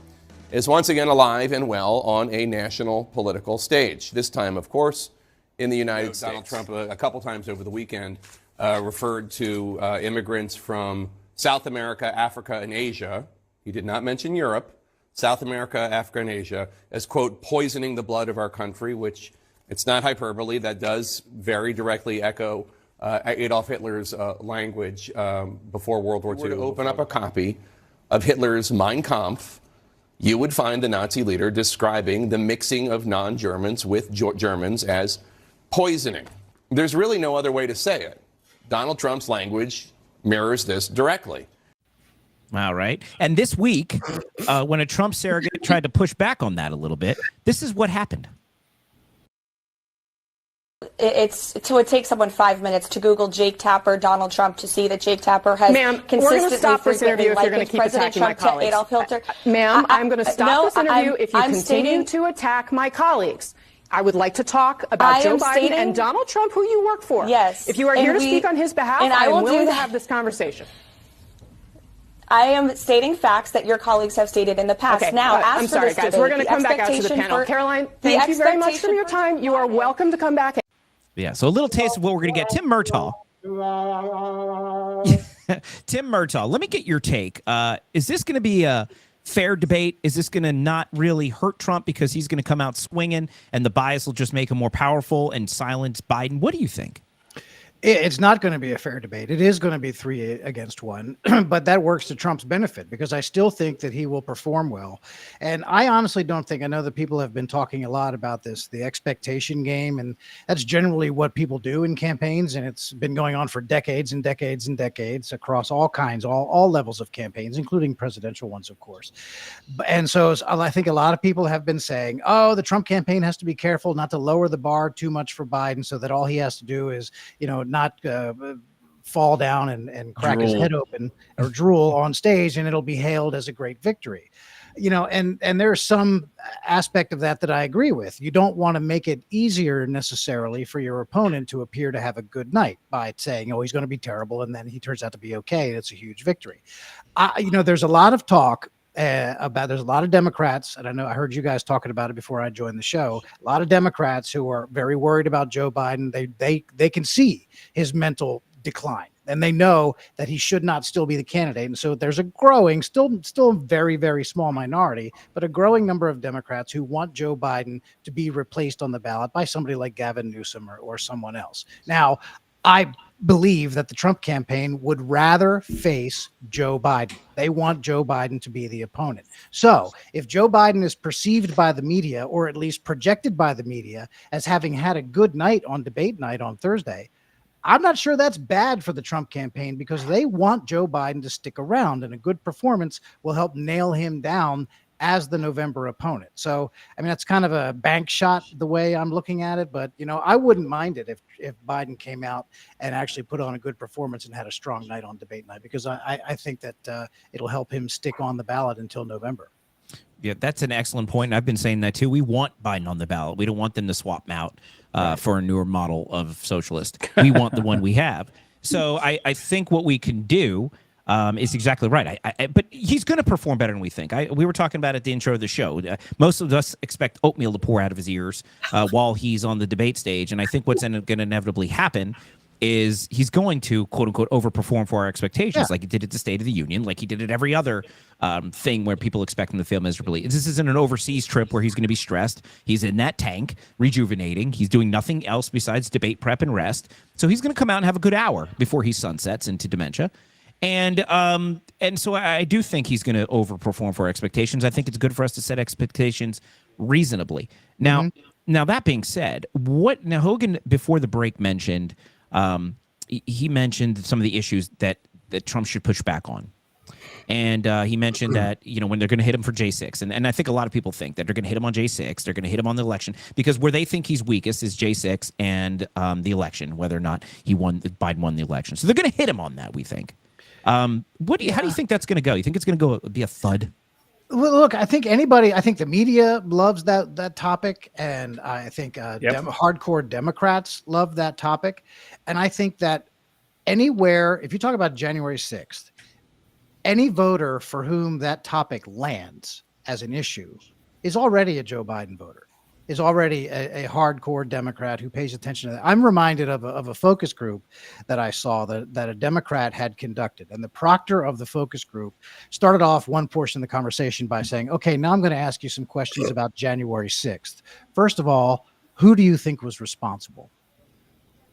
is once again alive and well on a national political stage. This time, of course, in the United States. Donald Trump, a couple times over the weekend, referred to immigrants from South America, Africa, and Asia. He did not mention Europe. South America, Africa, and Asia as, quote, poisoning the blood of our country, which it's not hyperbole. That does very directly echo Adolf Hitler's language before World War II. To open up a copy of Hitler's Mein Kampf, you would find the Nazi leader describing the mixing of non-Germans with Germans as poisoning. There's really no other way to say it. Donald Trump's language mirrors this directly.
All right. And this week, when a Trump surrogate tried to push back on that a little bit, this is what happened.
It takes someone 5 minutes to Google Jake Tapper, Donald Trump, to see that Jake Tapper has consistently,
we're going to stop this interview if you're going to keep
President
attacking
Trump
my colleagues.
Adolf Hitler.
Ma'am, I'm going to stop this interview if you continue
stating,
to attack my colleagues. I would like to talk about Joe Biden and Donald Trump, who you work for.
Yes.
If you are here to speak on his behalf, I am willing to have this conversation.
I am stating facts that your colleagues have stated in the past.
Okay,
now,
I'm sorry, guys. We're going to come back out to the panel. Caroline, thank you very much for your time. You are welcome to come back.
Yeah, so a little taste of what we're going to get. Tim Murtaugh. Tim Murtaugh, let me get your take. Is this going to be a fair debate? Is this going to not really hurt Trump because he's going to come out swinging and the bias will just make him more powerful and silence Biden? What do you think?
It's not going to be a fair debate. It is going to be 3 against 1, but that works to Trump's benefit because I still think that he will perform well. And I honestly don't think, I know that people have been talking a lot about this, the expectation game, and that's generally what people do in campaigns. And it's been going on for decades and decades and decades across all kinds, all levels of campaigns, including presidential ones, of course. And so I think a lot of people have been saying, oh, the Trump campaign has to be careful not to lower the bar too much for Biden so that all he has to do is, not fall down and crack his head open or drool on stage, and it'll be hailed as a great victory. And there's some aspect of that I agree with. You don't want to make it easier necessarily for your opponent to appear to have a good night by saying, oh, he's going to be terrible, and then he turns out to be okay, and it's a huge victory. There's a lot of talk there's a lot of Democrats, and I know I heard you guys talking about it before I joined the show. A lot of Democrats who are very worried about Joe Biden. They can see his mental decline, and they know that he should not still be the candidate. And so there's a growing, still very, very small minority, but a growing number of Democrats who want Joe Biden to be replaced on the ballot by somebody like Gavin Newsom or someone else. Now, I believe that the Trump campaign would rather face Joe Biden. They want Joe Biden to be the opponent. So if Joe Biden is perceived by the media, or at least projected by the media, as having had a good night on debate night on Thursday, I'm not sure that's bad for the Trump campaign because they want Joe Biden to stick around, and a good performance will help nail him down as the November opponent. So, I mean, that's kind of a bank shot the way I'm looking at it. But, you know, I wouldn't mind it if Biden came out and actually put on a good performance and had a strong night on debate night, because I think that it'll help him stick on the ballot until November.
Yeah, that's an excellent point. And I've been saying that too. We want Biden on the ballot. We don't want them to swap him out for a newer model of socialist. We want the one we have. So I think what we can do is exactly right. But he's going to perform better than we think. We were talking about at the intro of the show. Most of us expect oatmeal to pour out of his ears while he's on the debate stage. And I think what's going to inevitably happen is he's going to, quote unquote, overperform for our expectations, like he did at the State of the Union, like he did at every other thing where people expect him to fail miserably. This isn't an overseas trip where he's going to be stressed. He's in that tank, rejuvenating. He's doing nothing else besides debate prep and rest. So he's going to come out and have a good hour before he sunsets into dementia. And so I do think he's going to overperform for our expectations. I think it's good for us to set expectations reasonably. Now, now that being said, now Hogan before the break mentioned. He mentioned some of the issues that Trump should push back on. And he mentioned that, you know, when they're going to hit him for J6, and I think a lot of people think that they're going to hit him on J6, they're going to hit him on the election, because where they think he's weakest is J6 and the election, whether or not Biden won the election. So they're going to hit him on that, we think. How do you think that's going to go? You think it's going to be a thud?
Look, I think the media loves that topic, and I think hardcore Democrats love that topic. And I think that anywhere, if you talk about January 6th, any voter for whom that topic lands as an issue is already a Joe Biden voter, is already a hardcore Democrat who pays attention to that. I'm reminded of a focus group that I saw that a Democrat had conducted. And the proctor of the focus group started off one portion of the conversation by saying, okay, now I'm going to ask you some questions about January 6th. First of all, who do you think was responsible?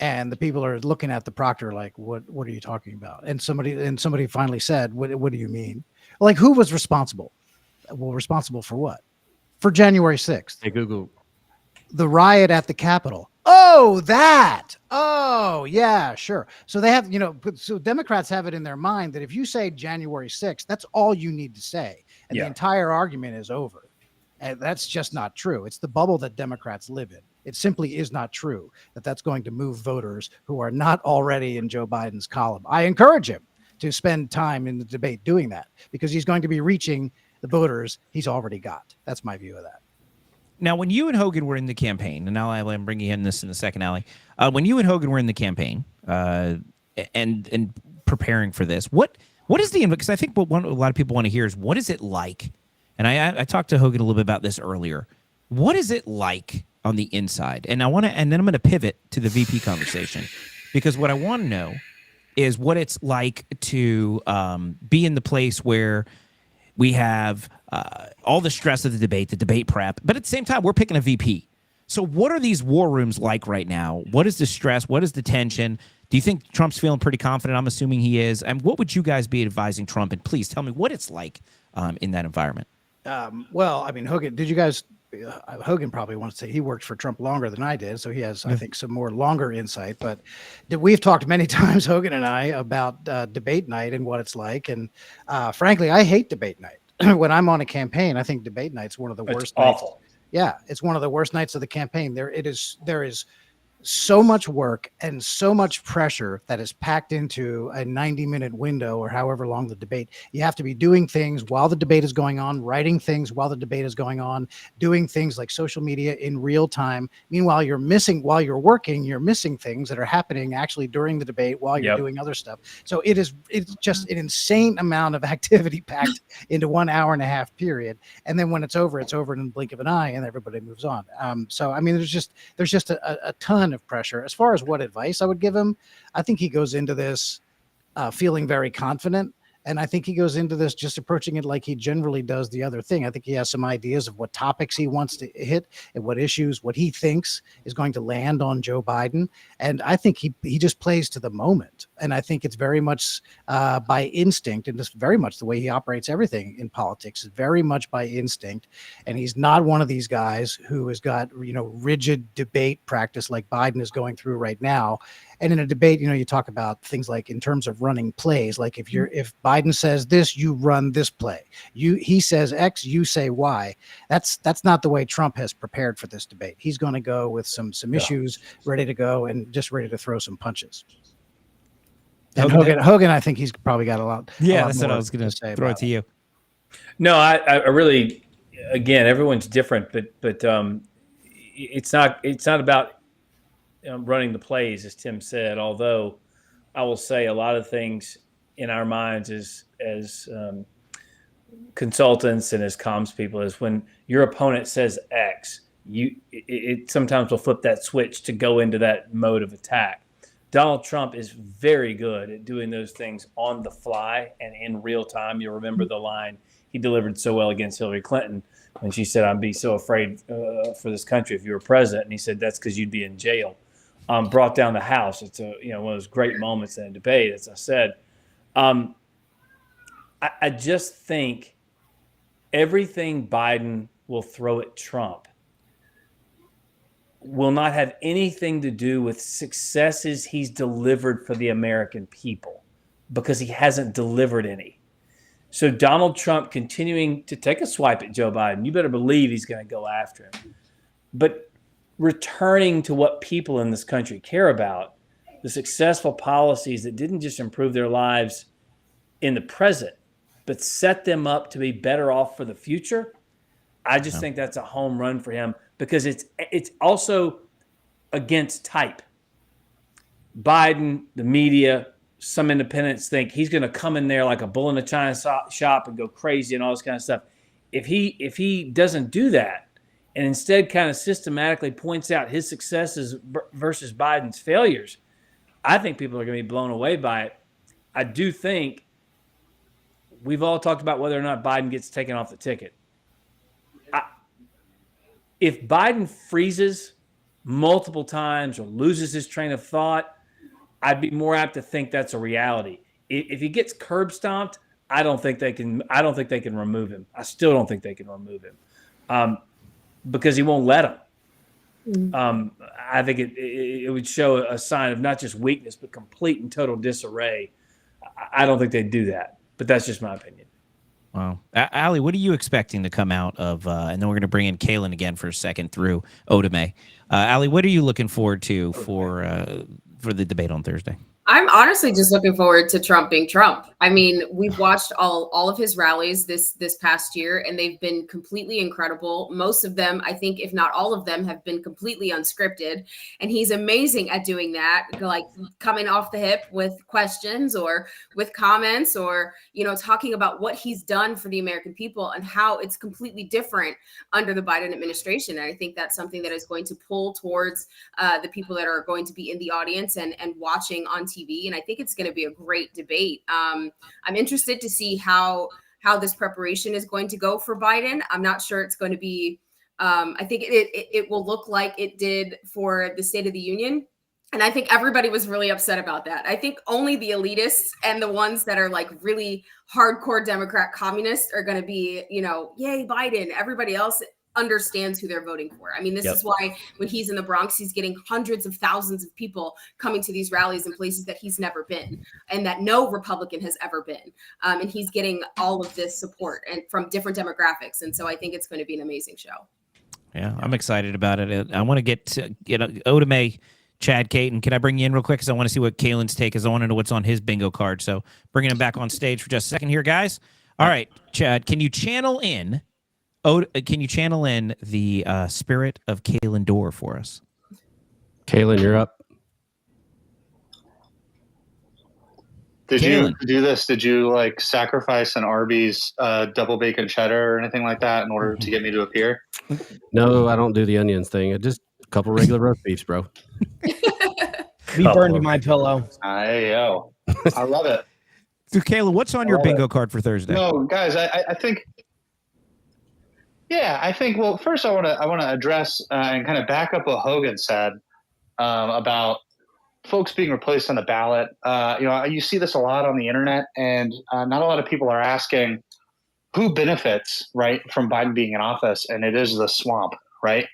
And the people are looking at the proctor like, what are you talking about? And somebody finally said, what do you mean? Like, who was responsible? Well, responsible for what? For January 6th.
Hey, Google.
The riot at the Capitol. Oh, that. Oh, yeah, sure. So they have, so Democrats have it in their mind that if you say January 6th, that's all you need to say. And the entire argument is over. And that's just not true. It's the bubble that Democrats live in. It simply is not true that that's going to move voters who are not already in Joe Biden's column. I encourage him to spend time in the debate doing that, because he's going to be reaching the voters he's already got. That's my view of that.
Now, when you and Hogan were in the campaign, and now I'm bringing in this in the second alley, when you and Hogan were in the campaign and preparing for this, what is the, because I think what a lot of people want to hear is, what is it like? And I talked to Hogan a little bit about this earlier. What is it like on the inside? And then I'm going to pivot to the VP conversation, because what I want to know is what it's like to be in the place where we have all the stress of the debate prep, but at the same time, we're picking a VP. So what are these war rooms like right now? What is the stress? What is the tension? Do you think Trump's feeling pretty confident? I'm assuming he is. And what would you guys be advising Trump? And please tell me what it's like in that environment.
Well, I mean, Hogan, Hogan probably wants to say he worked for Trump longer than I did, so he has, I think, some more longer insight. But we've talked many times, Hogan and I, about debate night and what it's like. And frankly, I hate debate night. When I'm on a campaign, I think debate night's one of the worst.
Awful.
Nights. Yeah, it's one of the worst nights of the campaign. There is so much work and so much pressure that is packed into a 90-minute window, or however long the debate. You have to be doing things while the debate is going on, writing things while the debate is going on, doing things like social media in real time. Meanwhile, while you're working, you're missing things that are happening actually during the debate while you're doing other stuff. So it's just an insane amount of activity packed into 1 hour and a half period. And then when it's over in the blink of an eye, and everybody moves on. So I mean, there's just a ton of pressure. As far as what advice I would give him, I think he goes into this feeling very confident. And I think he goes into this just approaching it like he generally does the other thing. I think he has some ideas of what topics he wants to hit and what issues, what he thinks is going to land on Joe Biden. And I think he just plays to the moment. And I think it's very much by instinct, and just very much the way he operates everything in politics is very much by instinct. And he's not one of these guys who has got, rigid debate practice like Biden is going through right now. And in a debate, you talk about things like in terms of running plays, like if Biden says this, you run this play. He says X, you say Y. That's not the way Trump has prepared for this debate. He's going to go with some issues ready to go and just ready to throw some punches. And Hogan, I think he's probably got a lot.
Yeah, that's what I was going to throw it to you.
No, I really, again, everyone's different, but it's not about running the plays, as Tim said. Although I will say a lot of things in our minds as consultants and as comms people is when your opponent says X, it sometimes will flip that switch to go into that mode of attack. Donald Trump is very good at doing those things on the fly and in real time. You'll remember the line he delivered so well against Hillary Clinton when she said, "I'd be so afraid for this country if you were president." And he said, "That's because you'd be in jail." Brought down the House. It's one of those great moments in a debate, as I said. I just think everything Biden will throw at Trump will not have anything to do with successes he's delivered for the American people, because he hasn't delivered any. So Donald Trump continuing to take a swipe at Joe Biden, you better believe he's going to go after him. But returning to what people in this country care about, the successful policies that didn't just improve their lives in the present, but set them up to be better off for the future, I just think that's a home run for him, because it's also against type. Biden, the media, some independents think he's going to come in there like a bull in a china shop and go crazy and all this kind of stuff. If he doesn't do that and instead kind of systematically points out his successes versus Biden's failures, I think people are going to be blown away by it. I do think we've all talked about whether or not Biden gets taken off the ticket. If Biden freezes multiple times or loses his train of thought, I'd be more apt to think that's a reality. If he gets curb stomped, I don't think they can remove him. I still don't think they can remove him because he won't let them. I think it would show a sign of not just weakness, but complete and total disarray. I don't think they'd do that, but that's just my opinion.
Wow. Allie, what are you expecting to come out of, and then we're going to bring in Kaylin again for a second through Odeme. Allie, what are you looking forward to for the debate on Thursday?
I'm honestly just looking forward to Trump being Trump. I mean, we've watched all of his rallies this past year, and they've been completely incredible. Most of them, I think, if not all of them, have been completely unscripted. And he's amazing at doing that, like coming off the hip with questions or with comments or, talking about what he's done for the American people and how it's completely different under the Biden administration. And I think that's something that is going to pull towards the people that are going to be in the audience and watching on TV, and I think it's going to be a great debate. I'm interested to see how this preparation is going to go for Biden. I'm not sure it's going to be. I think it will look like it did for the State of the Union, and I think everybody was really upset about that. I think only the elitists and the ones that are like really hardcore Democrat communists are going to be, yay Biden. Everybody else understands who they're voting for. I mean, this is why when he's in the Bronx, he's getting hundreds of thousands of people coming to these rallies in places that he's never been and that no Republican has ever been. And he's getting all of this support and from different demographics. And so I think it's going to be an amazing show.
Yeah, I'm excited about it. I want to get to Odeme, Chad, Kate, and can I bring you in real quick because I want to see what Kaylin's take is. I want to know what's on his bingo card. So bringing him back on stage for just a second here, guys. All right, Chad, can you channel in the spirit of Kaylin Dorr for us?
Kaylin, you're up.
Did you do this? Did you sacrifice an Arby's double bacon cheddar or anything like that in order to get me to appear?
No, I don't do the onions thing. Just a couple regular roast beefs, bro.
Be burned to my pillow.
Yo, I love it.
So, Kaylin, what's on your bingo card for Thursday?
No, guys, I think. Yeah, I think. Well, first, I want to address and kind of back up what Hogan said about folks being replaced on the ballot. You see this a lot on the internet, and not a lot of people are asking who benefits from Biden being in office, and it is the swamp, right?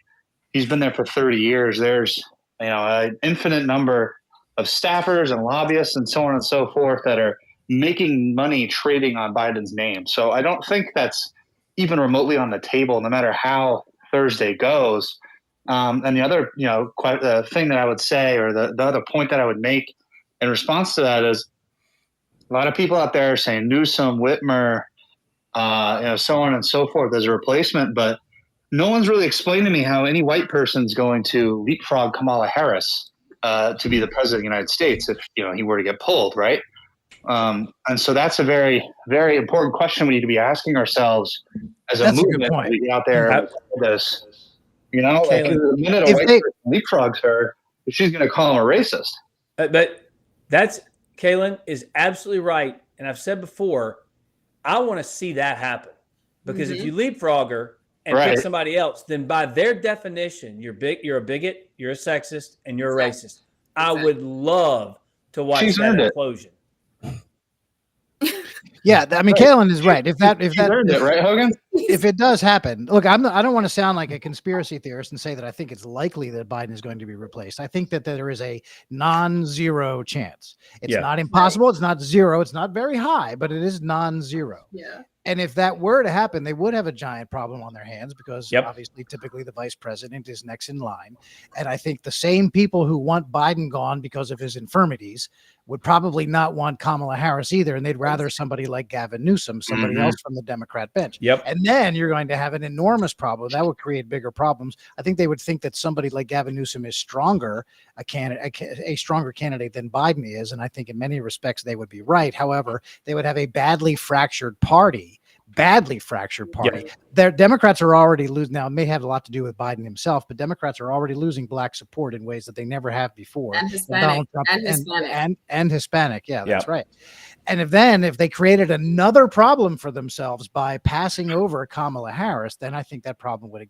He's been there for 30 years. There's an infinite number staffers and lobbyists and so on and so forth that are making money trading on Biden's name. So I don't think that's even remotely on the table, no matter how Thursday goes. And the other, thing that I would say, or the other point that I would make in response to that is a lot of people out there are saying Newsom, Whitmer, so on and so forth as a replacement, but no one's really explained to me how any white person's going to leapfrog Kamala Harris to be the president of the United States if he were to get pulled, right? And so that's a very, very important question we need to be asking ourselves as a movement as we get out there and this. Like the minute a white person leapfrogs her, she's going to call him a racist.
But that's Kaylin is absolutely right, and I've said before, I want to see that happen because if you leapfrog her and pick somebody else, then by their definition, you're a bigot, you're a sexist, and you're a racist. I would love to watch that implosion.
Yeah, I mean, Kaylin is right. If that
earned it, right, Hogan?
If it does happen, look, I don't want to sound like a conspiracy theorist and say that I think it's likely that Biden is going to be replaced. I think that there is a non-zero chance. It's not impossible. It's not zero. It's not very high, but it is non-zero.
Yeah.
And if that were to happen, they would have a giant problem on their hands because obviously, typically the vice president is next in line. And I think the same people who want Biden gone because of his infirmities would probably not want Kamala Harris either. And they'd rather somebody like Gavin Newsom, somebody else from the Democrat bench. And then you're going to have an enormous problem. That would create bigger problems. I think they would think that somebody like Gavin Newsom is stronger, a stronger candidate than Biden is. And I think in many respects, they would be right. However, they would have a badly fractured party. Their Democrats are already losing now. It may have a lot to do with Biden himself, but Democrats are already losing black support in ways that they never have before.
And Hispanic.
And Hispanic. Yeah, that's right. And if they created another problem for themselves by passing over Kamala Harris, then I think that problem would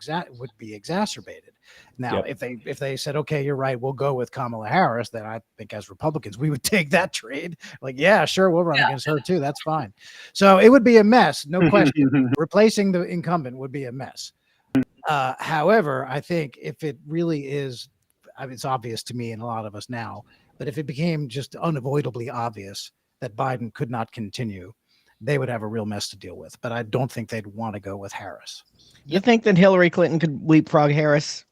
be exacerbated. Now, if they said, okay, you're right, we'll go with Kamala Harris, then I think as Republicans, we would take that trade. Like, yeah, sure, we'll run against her too. That's fine. So it would be a mess, no question. Replacing the incumbent would be a mess. However, I think if it really is, it's obvious to me and a lot of us now, but if it became just unavoidably obvious that Biden could not continue, they would have a real mess to deal with. But I don't think they'd want to go with Harris.
You think that Hillary Clinton could leapfrog Harris?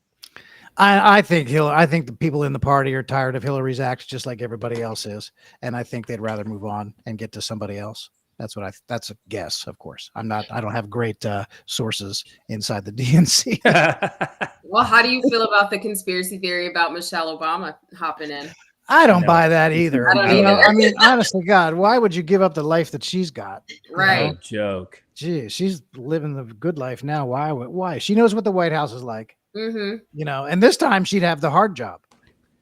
I think the people in the party are tired of Hillary's acts, just like everybody else is, and I think they'd rather move on and get to somebody else. That's a guess, of course. I don't have great sources inside the DNC.
Well, how do you feel about the conspiracy theory about Michelle Obama hopping in?
I don't buy that either.
I don't either.
I mean, honestly, God, why would you give up the life that she's got?
Right.
No joke.
Gee, she's living the good life now. Why? She knows what the White House is like.
Mm-hmm.
And this time she'd have the hard job.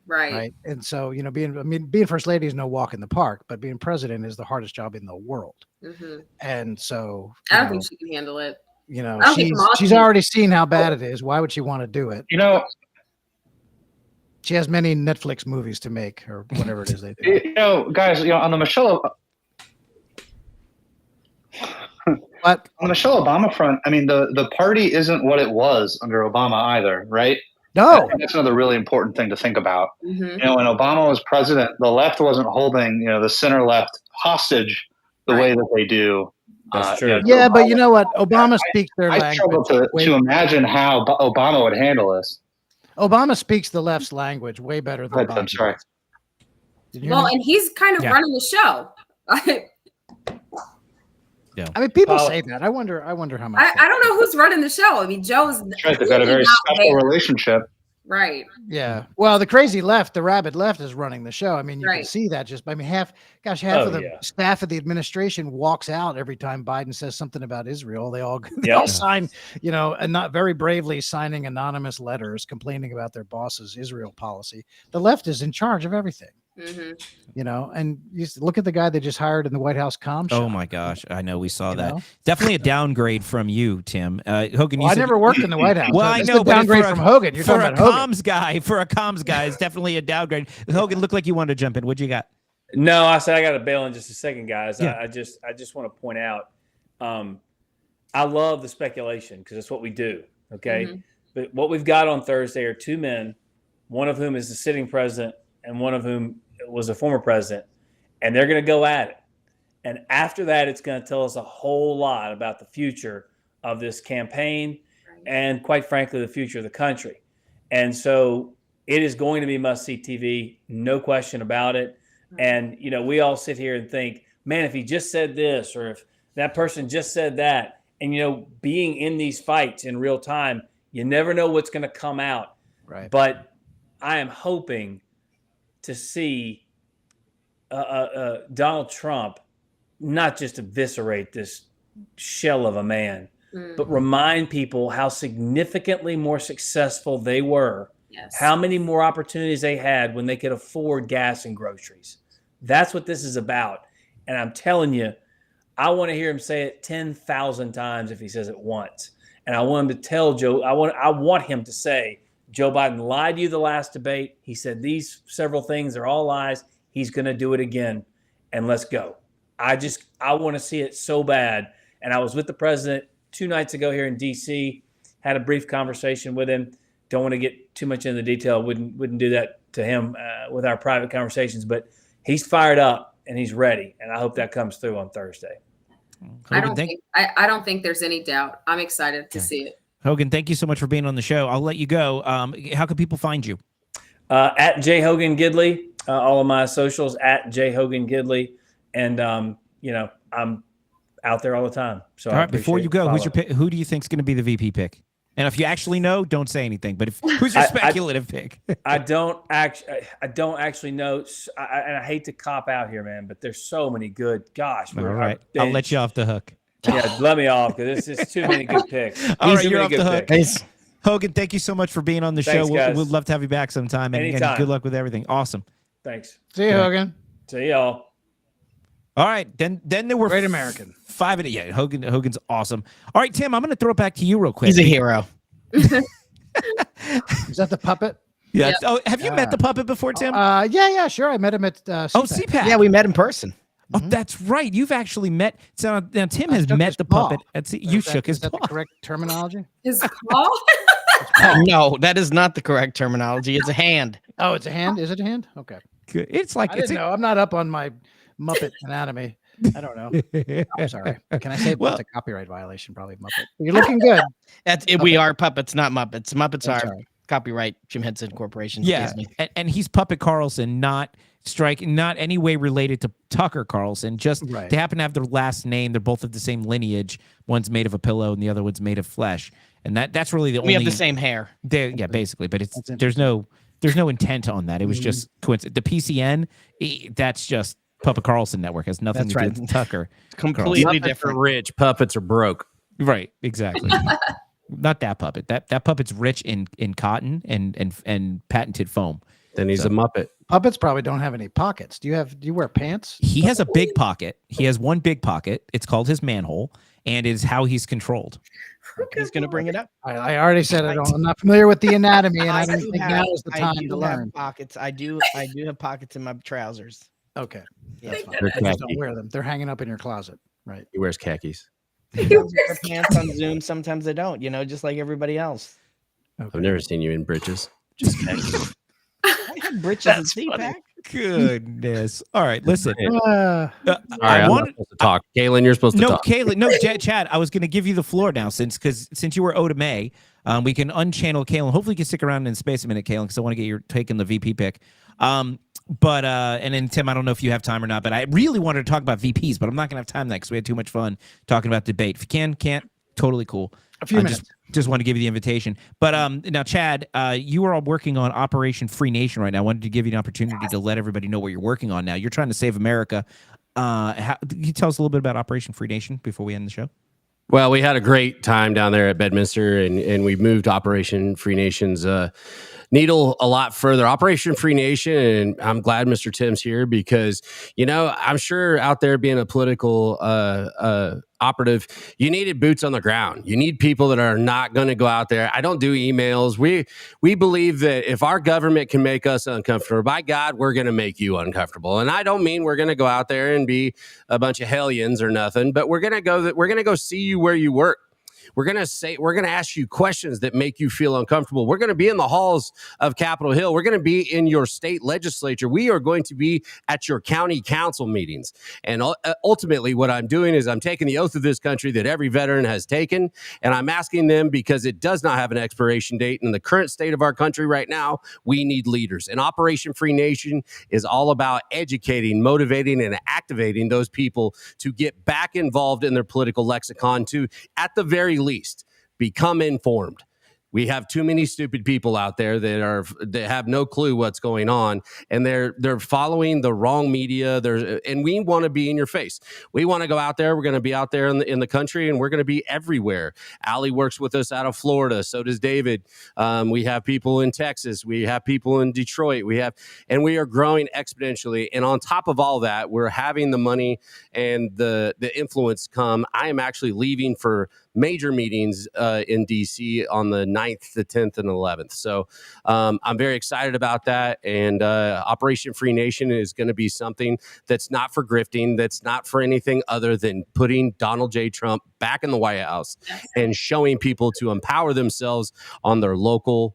Right.
And so, being first lady is no walk in the park, but being president is the hardest job in the world.
Mm-hmm.
And so
I don't think she can handle it.
She's already seen how bad it is. Why would she want to do it? She has many Netflix movies to make, or whatever it is they do.
Guys, on the Michelle Obama front, I mean, the party isn't what it was under Obama either, right?
No.
That's another really important thing to think about.
Mm-hmm.
When Obama was president, the left wasn't holding, the center left hostage the way that they do.
That's true.
Yeah, but you know what? Obama speaks their language.
I struggle to imagine how Obama would handle this.
Obama speaks the left's language way better than Biden.
I'm sorry.
Well, and he's kind of running the show.
Yeah. I mean, people say that. I wonder how much.
I don't know who's running the show. I mean, Joe's.
Right, they've got a very special relationship.
Right.
Yeah. Well, the crazy left, the rabid left, is running the show. I mean, you can see that half of the staff of the administration walks out every time Biden says something about Israel. They all sign, and not very bravely signing anonymous letters complaining about their boss's Israel policy. The left is in charge of everything.
Mm-hmm.
And you look at the guy they just hired in the White House comm shop.
Oh my gosh, I know we saw that. Definitely a downgrade from you, Tim. Hogan,
I never worked in the White House.
Well, I know, but
downgrade from Hogan. You're
for
talking
a
about
comms guy, it's definitely a downgrade. Hogan, looked like you wanted to jump in. What you got?
No, I said I got to bail in just a second, guys. Yeah. I just want to point out, I love the speculation because it's what we do. Okay, but what we've got on Thursday are two men, one of whom is the sitting president, and one of whom was a former president, and they're going to go at it. And after that, it's going to tell us a whole lot about the future of this campaign and, quite frankly, the future of the country. And so it is going to be must-see TV, no question about it. And, you know, we all sit here and think, man, if he just said this or if that person just said that. And, you know, being in these fights in real time, you never know what's going to come out.
Right.
But I am hoping to see Donald Trump not just eviscerate this shell of a man, but remind people how significantly more successful they were, how many more opportunities they had when they could afford gas and groceries. That's what this is about. And I'm telling you, I want to hear him say it 10,000 times if he says it once. And I want him to tell Joe, I want him to say, Joe Biden lied to you the last debate. He said these several things are all lies. He's going to do it again. And let's go. I want to see it so bad. And I was with the president 2 nights ago here in D.C., had a brief conversation with him. Don't want to get too much into the detail. Wouldn't do that to him with our private conversations. But he's fired up and he's ready. And I hope that comes through on Thursday.
I don't think there's any doubt. I'm excited to see it.
Hogan, thank you so much for being on the show. I'll let you go. How can people find you?
At J Hogan Gidley, all of my socials at J Hogan Gidley. And, you know, I'm out there all the time. So
all right, before you go, who do you think is going to be the VP pick? And if you actually know, don't say anything. But who's your speculative pick?
I don't actually know. And I hate to cop out here, man, but there's so many good. Gosh,
all right, I'll let you off the hook.
Yeah, let me off because this is too many good picks.
All right, you're off the hook. Hogan, thank you so much for being on the show.
Guys.
We'd love to have you back sometime. And good luck with everything. Awesome.
Thanks.
See you, Hogan.
See y'all.
All right, then there were
Great American.
5 yeah, Hogan's awesome. All right, Tim, I'm going to throw it back to you real quick.
He's a hero.
Is that the puppet?
Yeah. Yep. Oh, have you met the puppet before, Tim?
Yeah, sure. I met him at CPAC.
CPAC.
Yeah, we met in person.
Oh, that's right. You've actually met. So now Tim has met the puppet. You shook his paw.
Is that the correct terminology?
His paw?
No, that is not the correct terminology. It's a hand.
Oh, it's a hand? Is it a hand? Okay.
Good. It's like
I didn't know. I'm not up on my Muppet anatomy. I don't know. I'm sorry. Can I say that's a copyright violation? Probably Muppet. You're looking good.
We are puppets, not Muppets. Muppets are copyright Jim Henson Corporation.
Yeah, and he's Puppet Carlson, not any way related to Tucker Carlson. Just they happen to have their last name. They're both of the same lineage. One's made of a pillow, and the other one's made of flesh. And that's really the only.
We have the same hair.
Yeah, basically, but there's no intent on that. It was just coincidence. The PCN, that's just Puppet Carlson Network. Has nothing to do with Tucker.
It's completely different.
Rich puppets are broke.
Right, exactly. Not that puppet. That puppet's rich in cotton and patented foam.
Then he's a Muppet.
Puppets probably don't have any pockets. Do you wear pants?
He has a big pocket. He has one big pocket. It's called his manhole, and is how he's controlled.
He's going to bring it up.
I already said I'm not familiar with the anatomy, and I don't think now is the time to learn.
Pockets. I do have pockets in my trousers.
Okay.
Yeah.
That's fine. Just don't wear them. They're hanging up in your closet, right?
He wears khakis.
Sometimes they wear pants on Zoom. Sometimes they don't. Just like everybody else.
Okay. I've never seen you in britches. Just khakis.
I had britches and CPAC.
Goodness. All right, listen.
All right, I'm not supposed to talk. Kaylin, you're supposed to talk.
No, Chad, I was going to give you the floor now since you were Oda May. We can unchannel Kaylin. Hopefully you can stick around in space a minute, Kaylin, because I want to get your take on the VP pick. But and then Tim, I don't know if you have time or not, but I really wanted to talk about VPs, but I'm not going to have time because we had too much fun talking about debate. If you can't, totally cool.
A few minutes.
Just want to give you the invitation. But now, Chad, you are all working on Operation Free Nation right now. I wanted to give you an opportunity to let everybody know what you're working on now. You're trying to save America. Can you tell us a little bit about Operation Free Nation before we end the show?
Well, we had a great time down there at Bedminster, and we moved Operation Free Nation's needle a lot further. Operation Free Nation, and I'm glad Mr. Tim's here because, I'm sure out there being a political operative, you needed boots on the ground. You need people that are not going to go out there. I don't do emails. We believe that if our government can make us uncomfortable, by God, we're going to make you uncomfortable. And I don't mean we're going to go out there and be a bunch of hellions or nothing, but we're going to go see you where you work. We're going to ask you questions that make you feel uncomfortable. We're going to be in the halls of Capitol Hill. We're going to be in your state legislature. We are going to be at your county council meetings. And ultimately, what I'm doing is I'm taking the oath of this country that every veteran has taken, and I'm asking them, because it does not have an expiration date in the current state of our country right now, we need leaders. And Operation Free Nation is all about educating, motivating, and activating those people to get back involved in their political lexicon, to, at the very least, become informed. We have too many stupid people out there that have no clue what's going on, and they're following the wrong media. And we want to be in your face. We want to go out there. We're going to be out there in the country, and we're going to be everywhere. Allie works with us out of Florida. So does David. We have people in Texas. We have people in Detroit. And we are growing exponentially. And on top of all that, we're having the money and the influence come. I am actually leaving for major meetings in DC on the 9th, the 10th, and 11th. So I'm very excited about that. And Operation Free Nation is going to be something that's not for grifting, that's not for anything other than putting Donald J. Trump back in the White House and showing people to empower themselves on their local.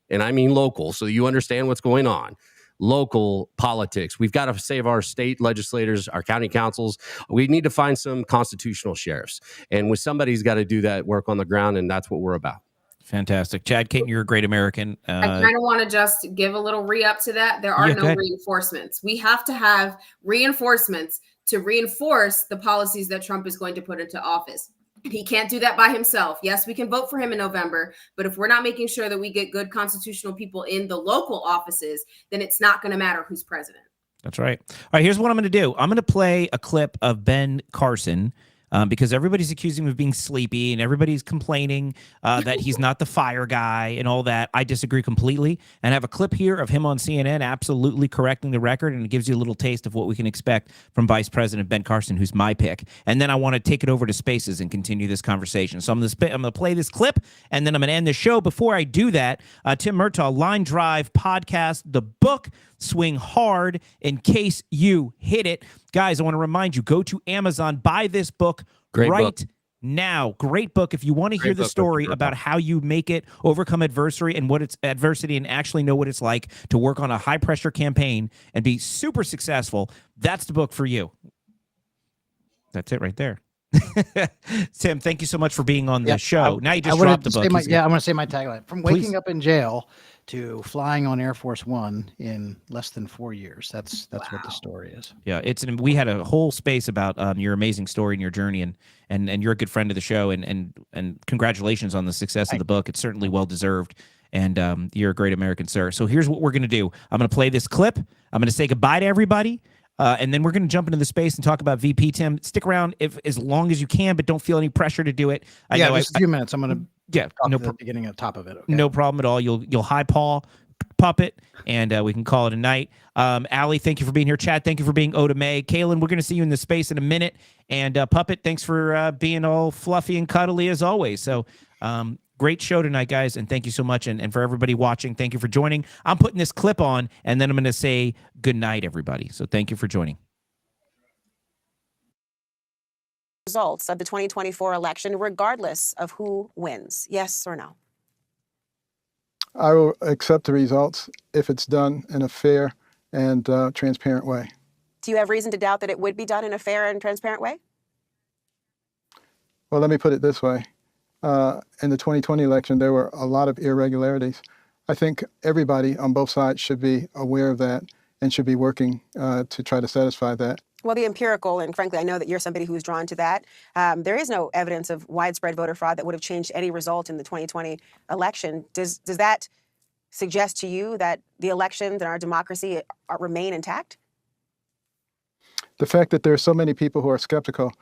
And I mean local, so you understand what's going on. Local politics. We've got to save our state legislators, our county councils. We need to find some constitutional sheriffs. And somebody's got to do that work on the ground, and that's what we're about.
Fantastic. Chad Caton, you're a great American.
I kind of want to just give a little re-up to that. There are no reinforcements. We have to have reinforcements to reinforce the policies that Trump is going to put into office. He can't do that by himself. Yes, we can vote for him in November, but if we're not making sure that we get good constitutional people in the local offices, then it's not going to matter who's president.
That's right. All right, here's what I'm going to do. I'm going to play a clip of Ben Carson, because everybody's accusing him of being sleepy and everybody's complaining that he's not the fire guy and all that. I disagree completely. And I have a clip here of him on CNN absolutely correcting the record, and it gives you a little taste of what we can expect from Vice President Ben Carson, who's my pick. And then I want to take it over to Spaces and continue this conversation. So I'm going to play this clip, and then I'm going to end the show. Before I do that, Tim Murtaugh, Line Drive podcast, the book, Swing Hard in Case You Hit It. Guys, I want to remind you, go to Amazon, buy this book now. Great book. If you want to hear the story about how you make it, overcome adversity and and actually know what it's like to work on a high pressure campaign and be super successful, that's the book for you. That's it right there. Tim, thank you so much for being on the show. Now you just dropped the book.
I'm going to say my tagline. From waking up in jail to flying on Air Force One in less than 4 years. That's what the story is.
Yeah, we had a whole space about your amazing story and your journey, and you're a good friend of the show, and congratulations on the success of the book. It's certainly well deserved, and you're a great American, sir. So here's what we're going to do. I'm going to play this clip. I'm going to say goodbye to everybody. And then we're going to jump into the space and talk about VP. Tim, stick around as long as you can, but don't feel any pressure to do it.
Just a few minutes. I'm going to
no
the beginning at the top of it. Okay.
No problem at all. You'll high paw puppet, and we can call it a night. Allie, thank you for being here. Chad, thank you for being Oda May. Kaylin, we're going to see you in the space in a minute. And Puppet, thanks for being all fluffy and cuddly as always. So great show tonight, guys, and thank you so much. And for everybody watching, thank you for joining. I'm putting this clip on, and then I'm going to say good night, everybody. So thank you for joining.
Results of the 2024 election, regardless of who wins. Yes or no?
I will accept the results if it's done in a fair and transparent way.
Do you have reason to doubt that it would be done in a fair and transparent way?
Well, let me put it this way. In the 2020 election, there were a lot of irregularities. I think everybody on both sides should be aware of that and should be working to try to satisfy that.
Well, the empirical, and frankly, I know that you're somebody who's drawn to that. There is no evidence of widespread voter fraud that would have changed any result in the 2020 election. Does that suggest to you that the elections and our democracy remain intact?
The fact that there are so many people who are skeptical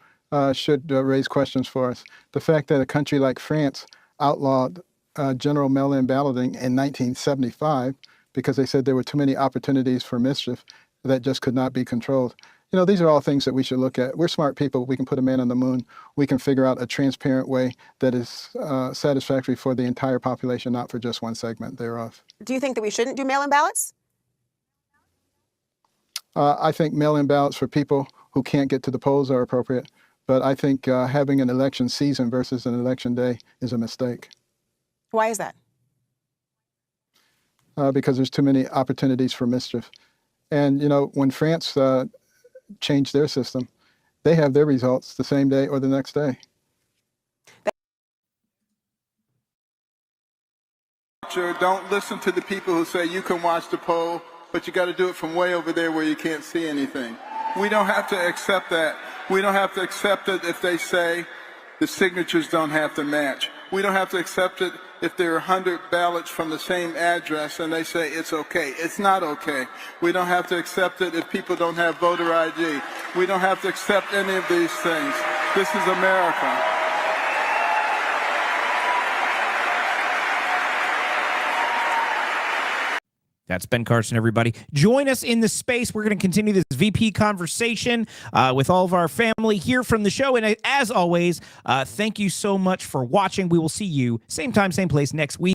should raise questions for us. The fact that a country like France outlawed general mail-in balloting in 1975 because they said there were too many opportunities for mischief that just could not be controlled. You know, these are all things that we should look at. We're smart people. We can put a man on the moon. We can figure out a transparent way that is satisfactory for the entire population, not for just one segment thereof.
Do you think that we shouldn't do mail-in ballots?
I think mail-in ballots for people who can't get to the polls are appropriate. But I think having an election season versus an election day is a mistake.
Why is that?
Because there's too many opportunities for mischief. And, when France changed their system, they have their results the same day or the next day.
Don't listen to the people who say you can watch the poll, but you got to do it from way over there where you can't see anything. We don't have to accept that. We don't have to accept it if they say the signatures don't have to match. We don't have to accept it if there are 100 ballots from the same address and they say it's okay. It's not okay. We don't have to accept it if people don't have voter ID. We don't have to accept any of these things. This is America.
That's Ben Carson, everybody. Join us in the space. We're going to continue this VP conversation with all of our family here from the show. And as always, thank you so much for watching. We will see you same time, same place next week.